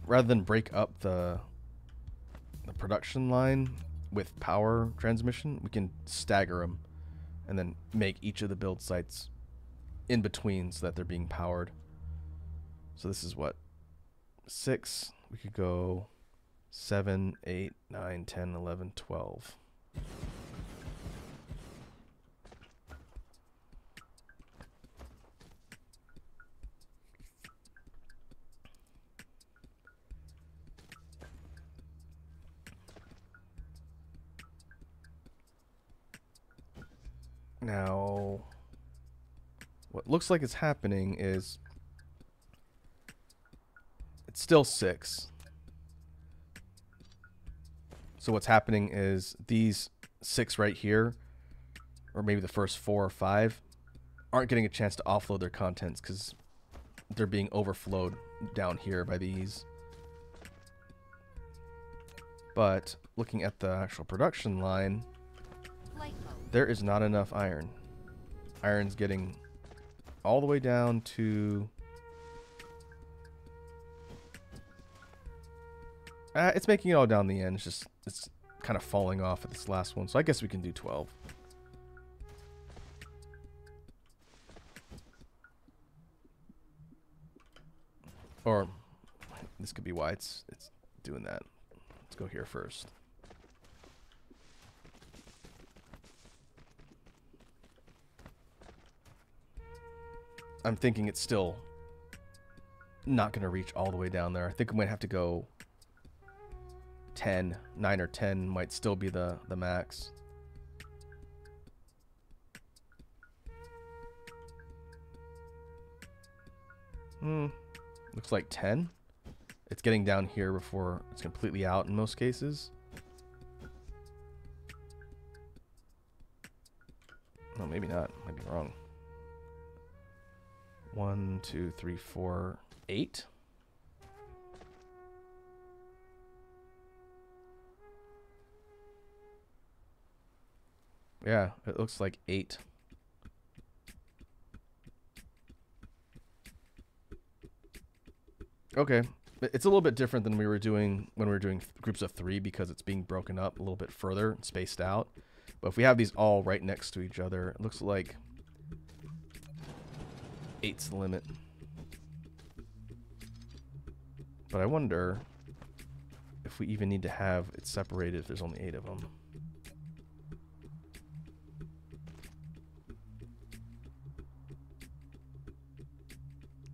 Rather than break up the production line with power transmission, we can stagger them and then make each of the build sites in between so that they're being powered. So this is what? 6. We could go 7, 8, 9, 10, 11, 12. Now, what looks like is happening is it's still 6. So what's happening is these 6 right here, or maybe the first 4 or 5, aren't getting a chance to offload their contents because they're being overflowed down here by these. But looking at the actual production line, there is not enough iron. Iron's getting all the way down to... it's making it all down the end. It's just, it's kind of falling off at this last one. So I guess we can do 12. Or this could be why it's doing that. Let's go here first. I'm thinking it's still not going to reach all the way down there. I think we might have to go 10. 9 or 10 might still be the max. Looks like 10. It's getting down here before it's completely out in most cases. No, maybe not. Might be wrong. 1, 2, 3, 4, 8. Yeah, it looks like 8. Okay, it's a little bit different than we were doing when we were doing groups of 3 because it's being broken up a little bit further and spaced out. But if we have these all right next to each other, it looks like 8's the limit. But I wonder if we even need to have it separated if there's only 8 of them.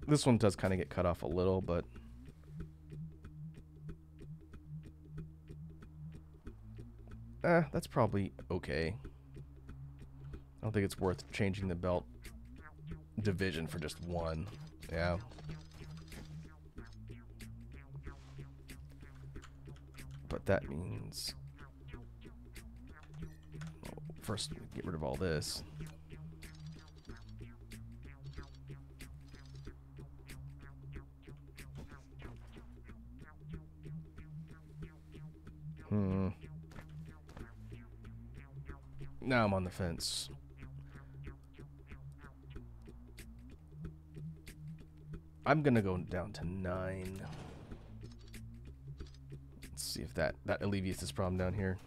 This one does kind of get cut off a little, but that's probably okay. I don't think it's worth changing the belt division for just 1. Yeah. But that means... well, first, get rid of all this. Now I'm on the fence. I'm gonna go down to 9. Let's see if that alleviates this problem down here.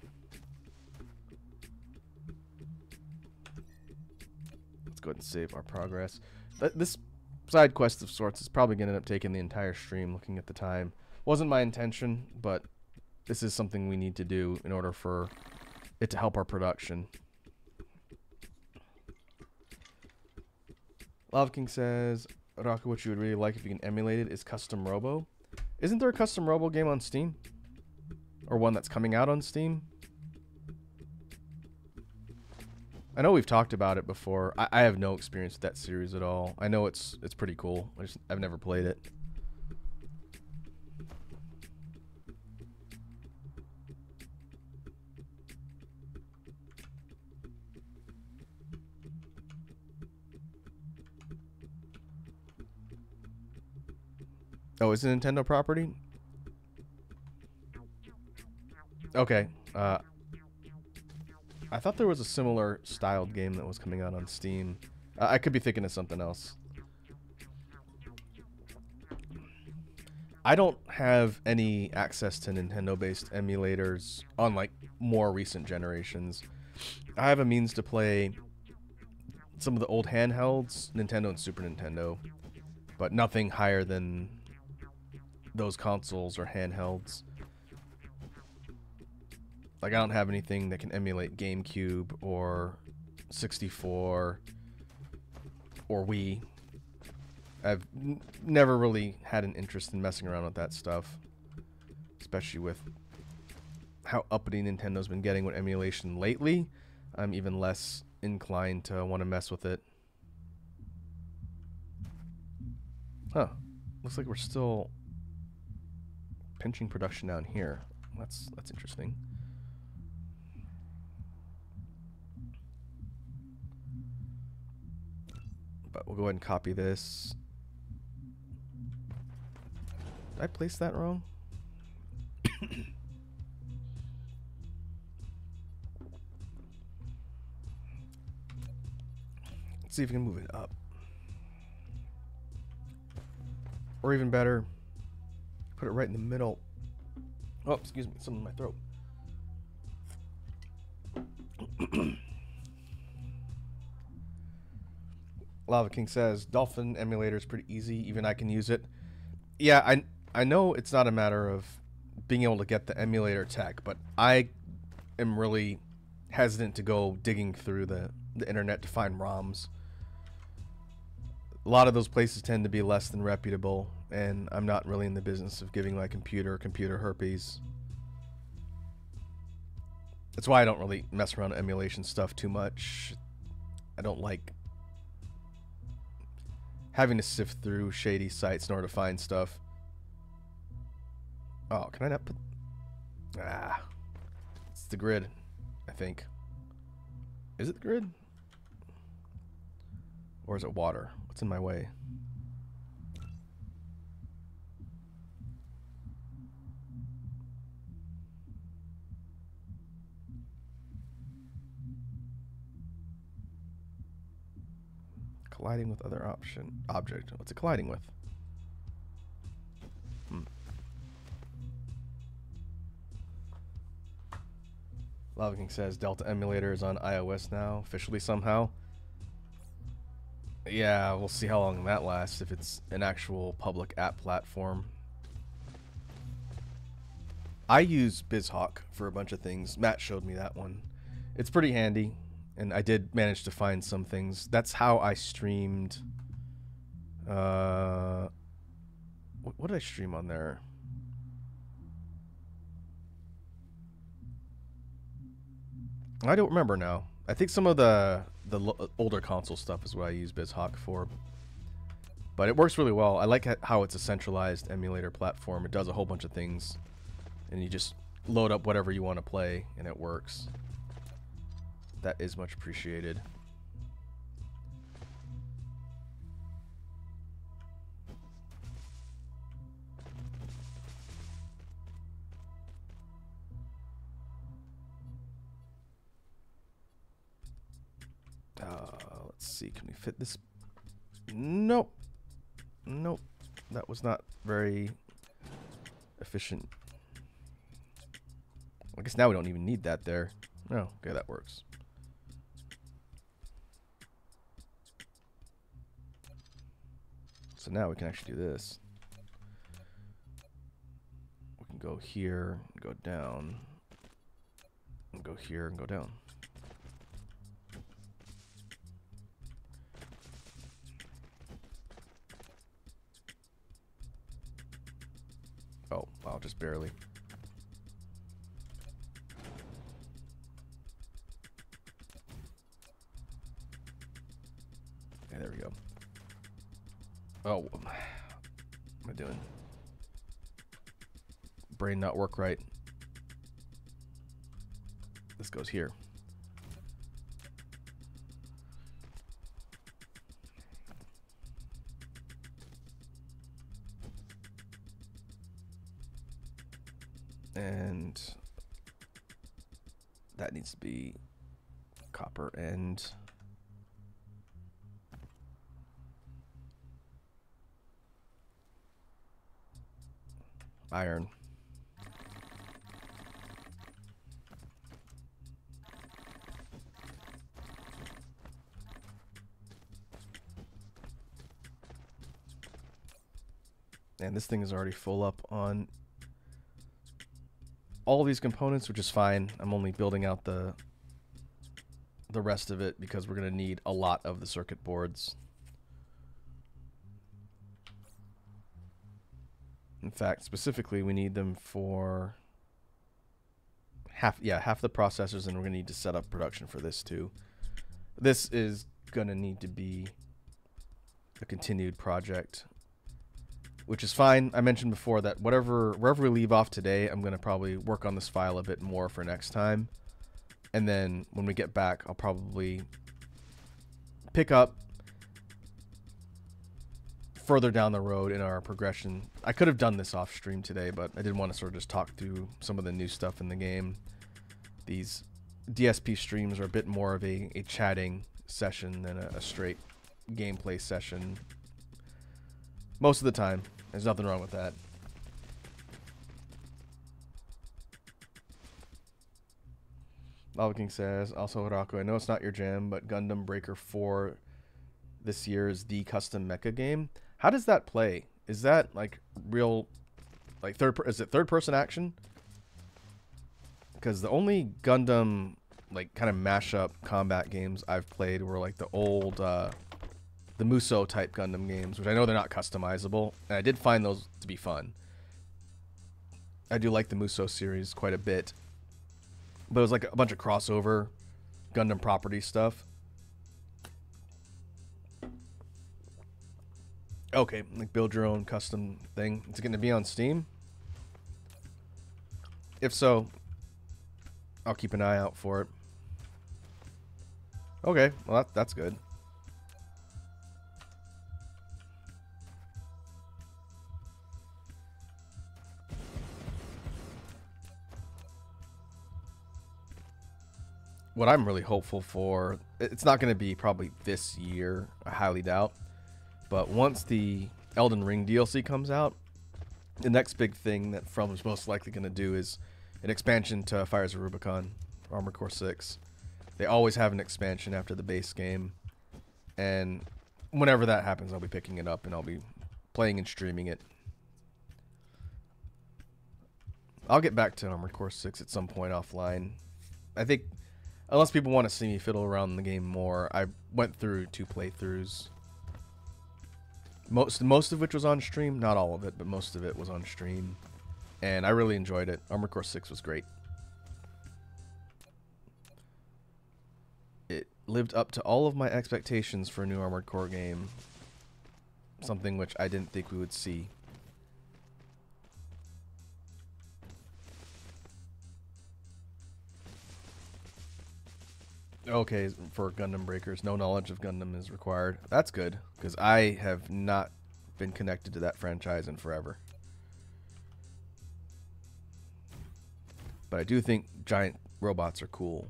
Let's go ahead and save our progress. This side quest of sorts is probably gonna end up taking the entire stream looking at the time. Wasn't my intention, but this is something we need to do in order for it to help our production. Lava King says, Raka, what you would really like if you can emulate it is Custom Robo. Isn't there a Custom Robo game on Steam? Or one that's coming out on Steam? I know we've talked about it before. I have no experience with that series at all. I know it's pretty cool. I've never played it. Oh, is it Nintendo property? Okay. I thought there was a similar styled game that was coming out on Steam. I could be thinking of something else. I don't have any access to Nintendo-based emulators on like more recent generations. I have a means to play some of the old handhelds, Nintendo and Super Nintendo, but nothing higher than those consoles or handhelds. Like, I don't have anything that can emulate GameCube or 64 or Wii. I've never really had an interest in messing around with that stuff, especially with how uppity Nintendo's been getting with emulation lately. I'm even less inclined to want to mess with it. Huh. Looks like we're still pinching production down here. That's interesting. But we'll go ahead and copy this. Did I place that wrong? Let's see if we can move it up. Or even better, put it right in the middle. Oh, excuse me, something in my throat. Lava King says, Dolphin emulator is pretty easy. Even I can use it. Yeah, I know it's not a matter of being able to get the emulator tech, but I am really hesitant to go digging through the internet to find ROMs. A lot of those places tend to be less than reputable, and I'm not really in the business of giving my computer herpes. That's why I don't really mess around with emulation stuff too much. I don't like having to sift through shady sites in order to find stuff. Oh, can I not put... Ah. It's the grid, I think. Is it the grid? Or is it water? What's in my way? Colliding with other object. What's it colliding with? Lava King says Delta emulator is on iOS now, officially somehow. Yeah, we'll see how long that lasts, if it's an actual public app platform. I use BizHawk for a bunch of things. Matt showed me that one. It's pretty handy, and I did manage to find some things. That's how I streamed... what did I stream on there? I don't remember now. I think some of the older console stuff is what I use BizHawk for. But it works really well. I like how it's a centralized emulator platform. It does a whole bunch of things. And you just load up whatever you want to play, and it works. That is much appreciated. Let's see, can we fit this? Nope. Nope. That was not very efficient. I guess now we don't even need that there. Oh, okay, that works. So now we can actually do this. We can go here, and go down, and go here, and go down. Oh, wow, just barely. Okay, there we go. Oh, what am I doing? Brain not work right. This goes here. And that needs to be copper and iron. And this thing is already full up on all of these components, which is fine. I'm only building out the rest of it because we're going to need a lot of the circuit boards. In fact, specifically, we need them for half the processors, and we're going to need to set up production for this too. This is going to need to be a continued project, which is fine. I mentioned before that wherever we leave off today, I'm going to probably work on this file a bit more for next time. And then when we get back, I'll probably pick up further down the road in our progression. I could have done this off stream today, but I did want to sort of just talk through some of the new stuff in the game. These DSP streams are a bit more of a chatting session than a straight gameplay session. Most of the time. There's nothing wrong with that. Lava King says, also Hirako, I know it's not your jam, but Gundam Breaker 4 this year is the custom mecha game. How does that play? Is that like real, like is it third person action? Because the only Gundam like kind of mashup combat games I've played were like the old the Muso type Gundam games, which I know they're not customizable, and I did find those to be fun. I do like the Muso series quite a bit, but it was like a bunch of crossover Gundam property stuff. Okay, like build your own custom thing. Is it going to be on Steam? If so, I'll keep an eye out for it. Okay, well that's good. What I'm really hopeful for, it's not going to be probably this year, I highly doubt, but once the Elden Ring DLC comes out, the next big thing that From is most likely going to do is an expansion to Fires of Rubicon, Armored Core 6. They always have an expansion after the base game, and whenever that happens, I'll be picking it up and I'll be playing and streaming it. I'll get back to Armored Core 6 at some point offline. I think, unless people want to see me fiddle around in the game more, I went through 2 playthroughs. Most of which was on stream. Not all of it, but most of it was on stream. And I really enjoyed it. Armored Core 6 was great. It lived up to all of my expectations for a new Armored Core game. Something which I didn't think we would see. Okay, for Gundam Breakers, no knowledge of Gundam is required. That's good, because I have not been connected to that franchise in forever. But I do think giant robots are cool.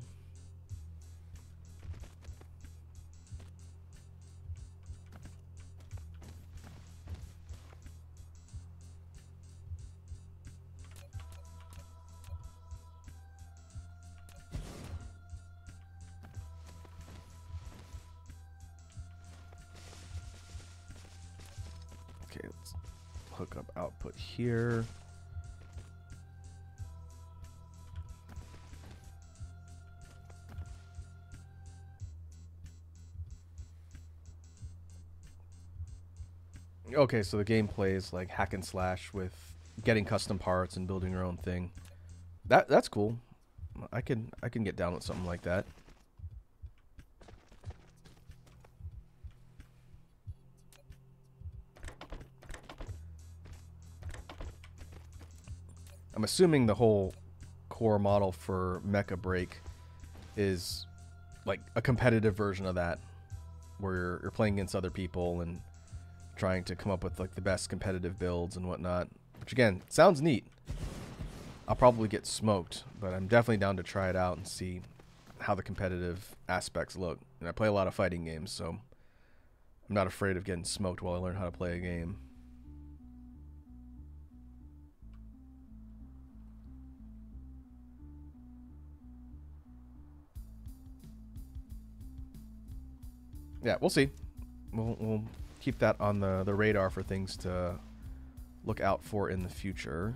Okay, let's hook up output here. Okay, so the gameplay is like hack and slash with getting custom parts and building your own thing. That's cool. I can get down with something like that. I'm assuming the whole core model for Mecha Break is like a competitive version of that, where you're playing against other people and trying to come up with like the best competitive builds and whatnot, which again sounds neat. I'll probably get smoked, but I'm definitely down to try it out and see how the competitive aspects look. And I play a lot of fighting games, so I'm not afraid of getting smoked while I learn how to play a game. Yeah, we'll see. We'll keep that on the radar for things to look out for in the future.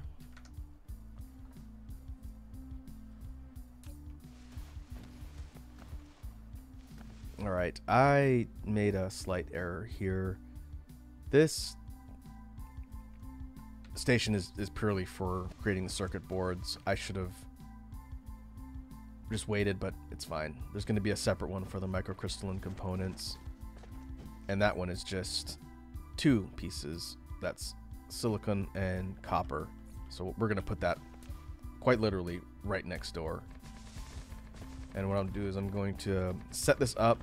Alright, I made a slight error here. This station is purely for creating the circuit boards. I should have just waited, but it's fine. There's going to be a separate one for the microcrystalline components. And that one is just 2 pieces. That's silicon and copper. So we're going to put that quite literally right next door. And what I'm going to do is I'm going to set this up.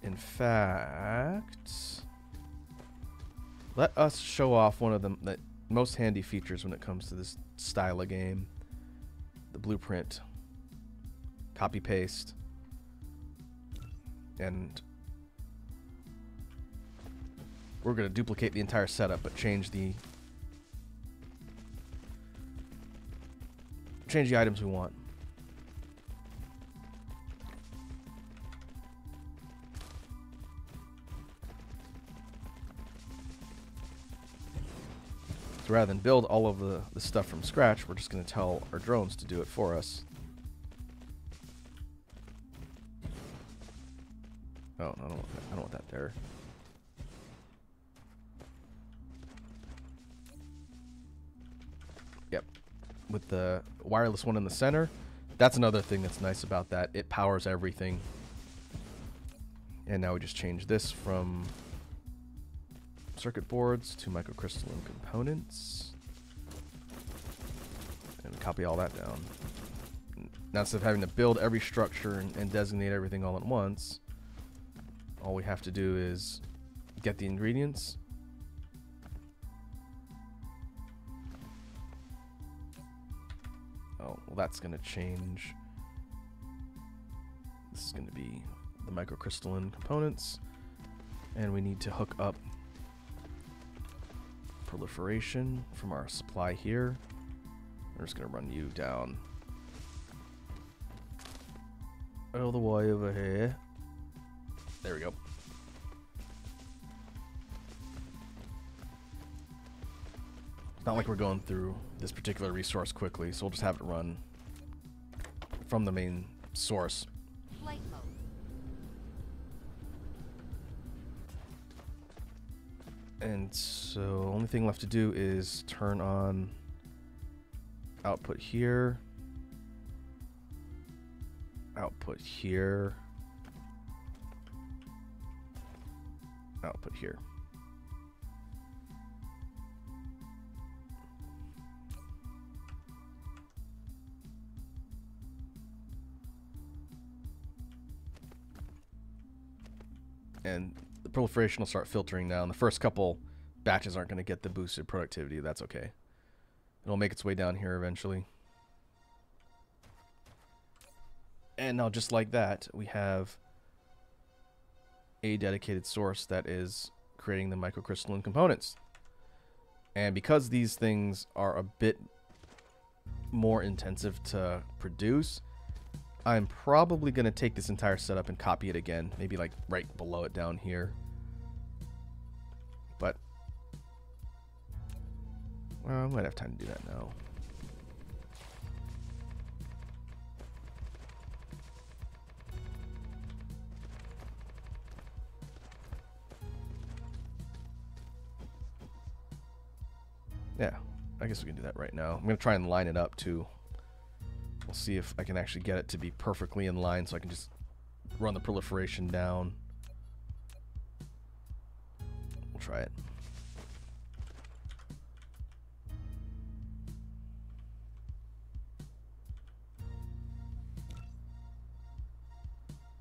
In fact, let us show off one of the most handy features when it comes to this style of game. The blueprint. Copy paste. And we're going to duplicate the entire setup, but change the items we want. So rather than build all of the stuff from scratch, we're just going to tell our drones to do it for us. Oh, no, I don't want that there. Yep. With the wireless one in the center, that's another thing that's nice about that. It powers everything. And now we just change this from circuit boards to microcrystalline components. And copy all that down. Now instead of having to build every structure and designate everything all at once, all we have to do is get the ingredients. Oh, well, that's going to change. This is going to be the microcrystalline components. And we need to hook up proliferation from our supply here. We're just going to run you down all the way over here. There we go. It's not like we're going through this particular resource quickly, so we'll just have it run from the main source. Flight mode. And so only thing left to do is turn on output here, output here, output here. And the proliferation will start filtering now. And the first couple batches aren't going to get the boosted productivity. That's okay. It'll make its way down here eventually. And now just like that, we have a dedicated source that is creating the microcrystalline components. And because these things are a bit more intensive to produce, I'm probably going to take this entire setup and copy it again. Maybe like right below it down here. But well, I might have time to do that now. Yeah, I guess we can do that right now. I'm going to try and line it up too. We'll see if I can actually get it to be perfectly in line so I can just run the proliferation down. We'll try it.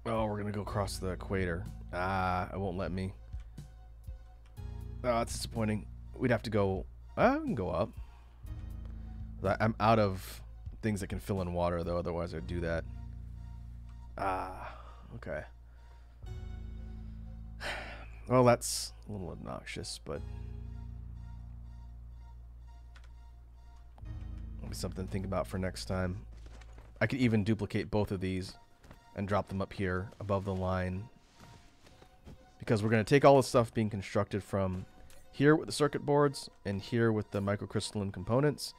Oh, we're going to go across the equator. Ah, it won't let me. Oh, it's disappointing. We'd have to go... we can go up. I'm out of things that can fill in water, though. Otherwise, I'd do that. Ah, okay. Well, that's a little obnoxious, but it'll be something to think about for next time. I could even duplicate both of these and drop them up here above the line, because we're going to take all the stuff being constructed from here with the circuit boards and here with the microcrystalline components,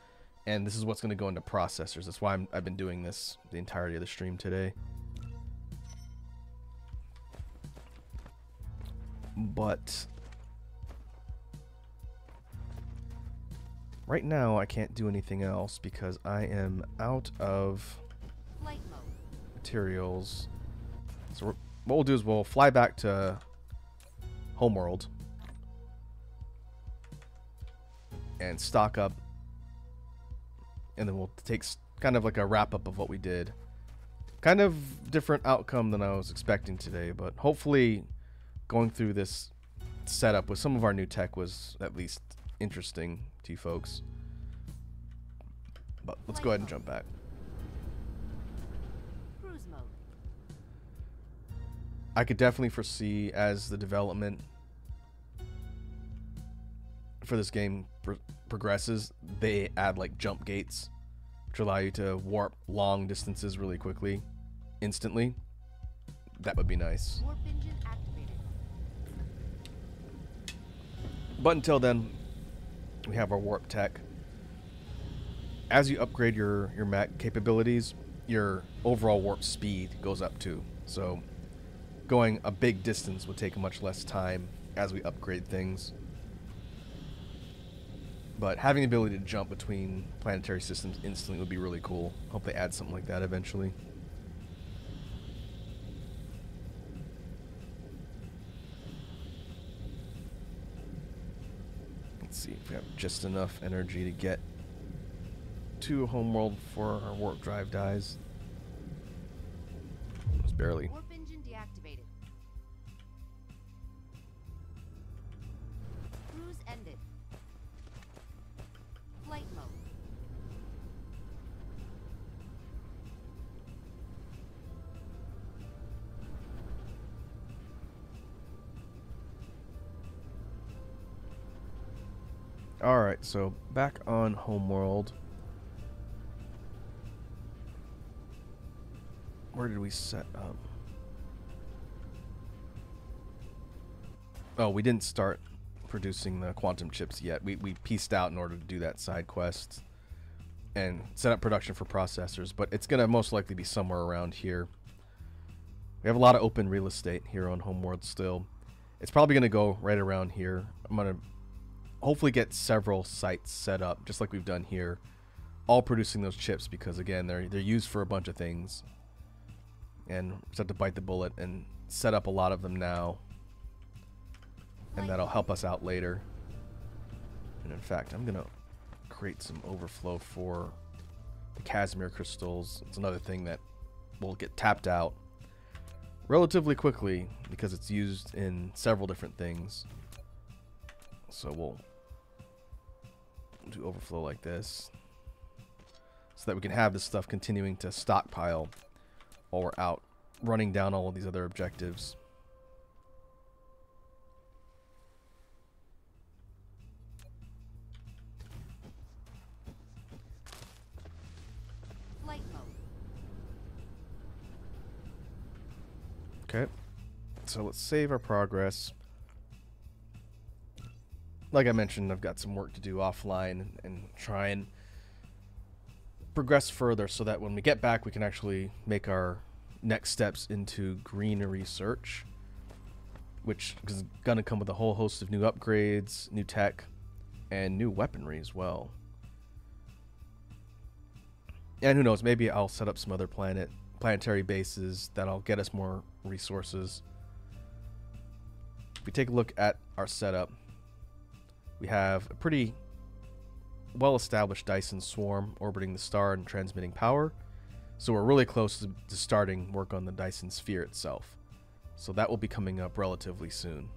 and this is what's going to go into processors. That's why I've been doing this the entirety of the stream today. But right now I can't do anything else because I am out of Flight mode. materials. So what we'll do is we'll fly back to Homeworld and stock up, and then we'll take kind of like a wrap up of what we did. Kind of different outcome than I was expecting today, but hopefully going through this setup with some of our new tech was at least interesting to you folks. But let's go ahead and jump back. Cruise mode. I could definitely foresee, as the development for this game progresses, they add like jump gates, which allow you to warp long distances really quickly, instantly. That would be nice. Warp engine activated. But until then, we have our warp tech. As you upgrade your mech capabilities, your overall warp speed goes up too. So going a big distance would take much less time as we upgrade things. But having the ability to jump between planetary systems instantly would be really cool. Hope they add something like that eventually. Let's see if we have just enough energy to get to Homeworld before our warp drive dies. Just barely. Warp engine deactivated. Cruise ended. Flight mode. Alright, so back on Homeworld. Where did we set up? Oh, we didn't start producing the quantum chips yet. We pieced out in order to do that side quest and set up production for processors, but it's going to most likely be somewhere around here. We have a lot of open real estate here on Homeworld still. It's probably going to go right around here. I'm going to hopefully get several sites set up, just like we've done here, all producing those chips, because again, they're used for a bunch of things. And we just have to bite the bullet and set up a lot of them now, and that'll help us out later. And in fact, I'm gonna create some overflow for the Casimir crystals. It's another thing that will get tapped out relatively quickly because it's used in several different things. So we'll do overflow like this so that we can have this stuff continuing to stockpile while we're out running down all of these other objectives. Flight mode. Okay, so let's save our progress. Like I mentioned, I've got some work to do offline and try and progress further so that when we get back we can actually make our next steps into green research, which is going to come with a whole host of new upgrades, new tech, and new weaponry as well. And who knows, maybe I'll set up some other planetary bases that'll get us more resources. If we take a look at our setup, we have a pretty well-established Dyson swarm orbiting the star and transmitting power. So we're really close to starting work on the Dyson sphere itself. So that will be coming up relatively soon.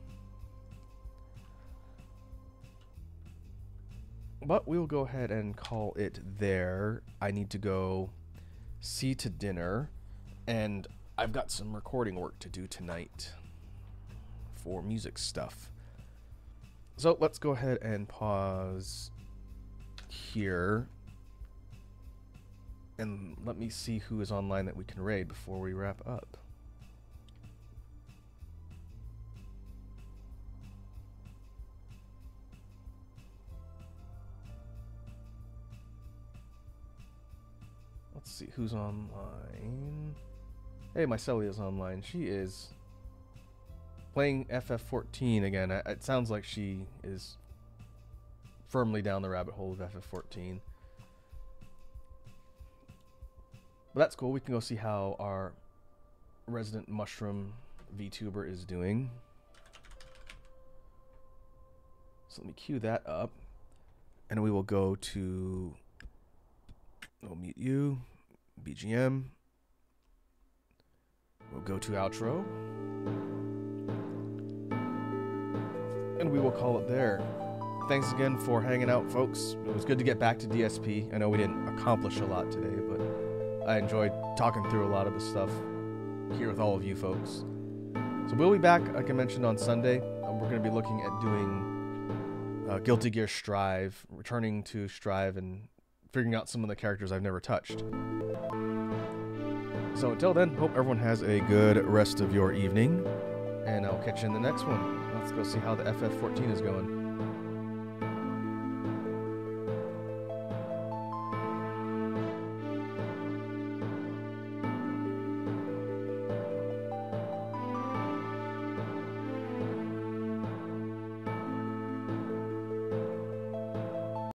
But we'll go ahead and call it there. I need to go see to dinner. And I've got some recording work to do tonight for music stuff. So let's go ahead and pause here. And let me see who is online that we can raid before we wrap up. Let's see who's online. Hey, Mycelia's online. She is playing FF14 again. It sounds like she is firmly down the rabbit hole of FF14. But that's cool. We can go see how our resident mushroom VTuber is doing. So let me cue that up. And we will go to... We'll mute you. BGM. We'll go to outro. And we will call it there. Thanks again for hanging out, folks. It was good to get back to DSP. I know we didn't accomplish a lot today, but I enjoyed talking through a lot of the stuff here with all of you folks. So we'll be back, like I mentioned, on Sunday. We're going to be looking at doing Guilty Gear Strive, returning to Strive and figuring out some of the characters I've never touched. So until then, hope everyone has a good rest of your evening, and I'll catch you in the next one. Let's go see how the FF14 is going.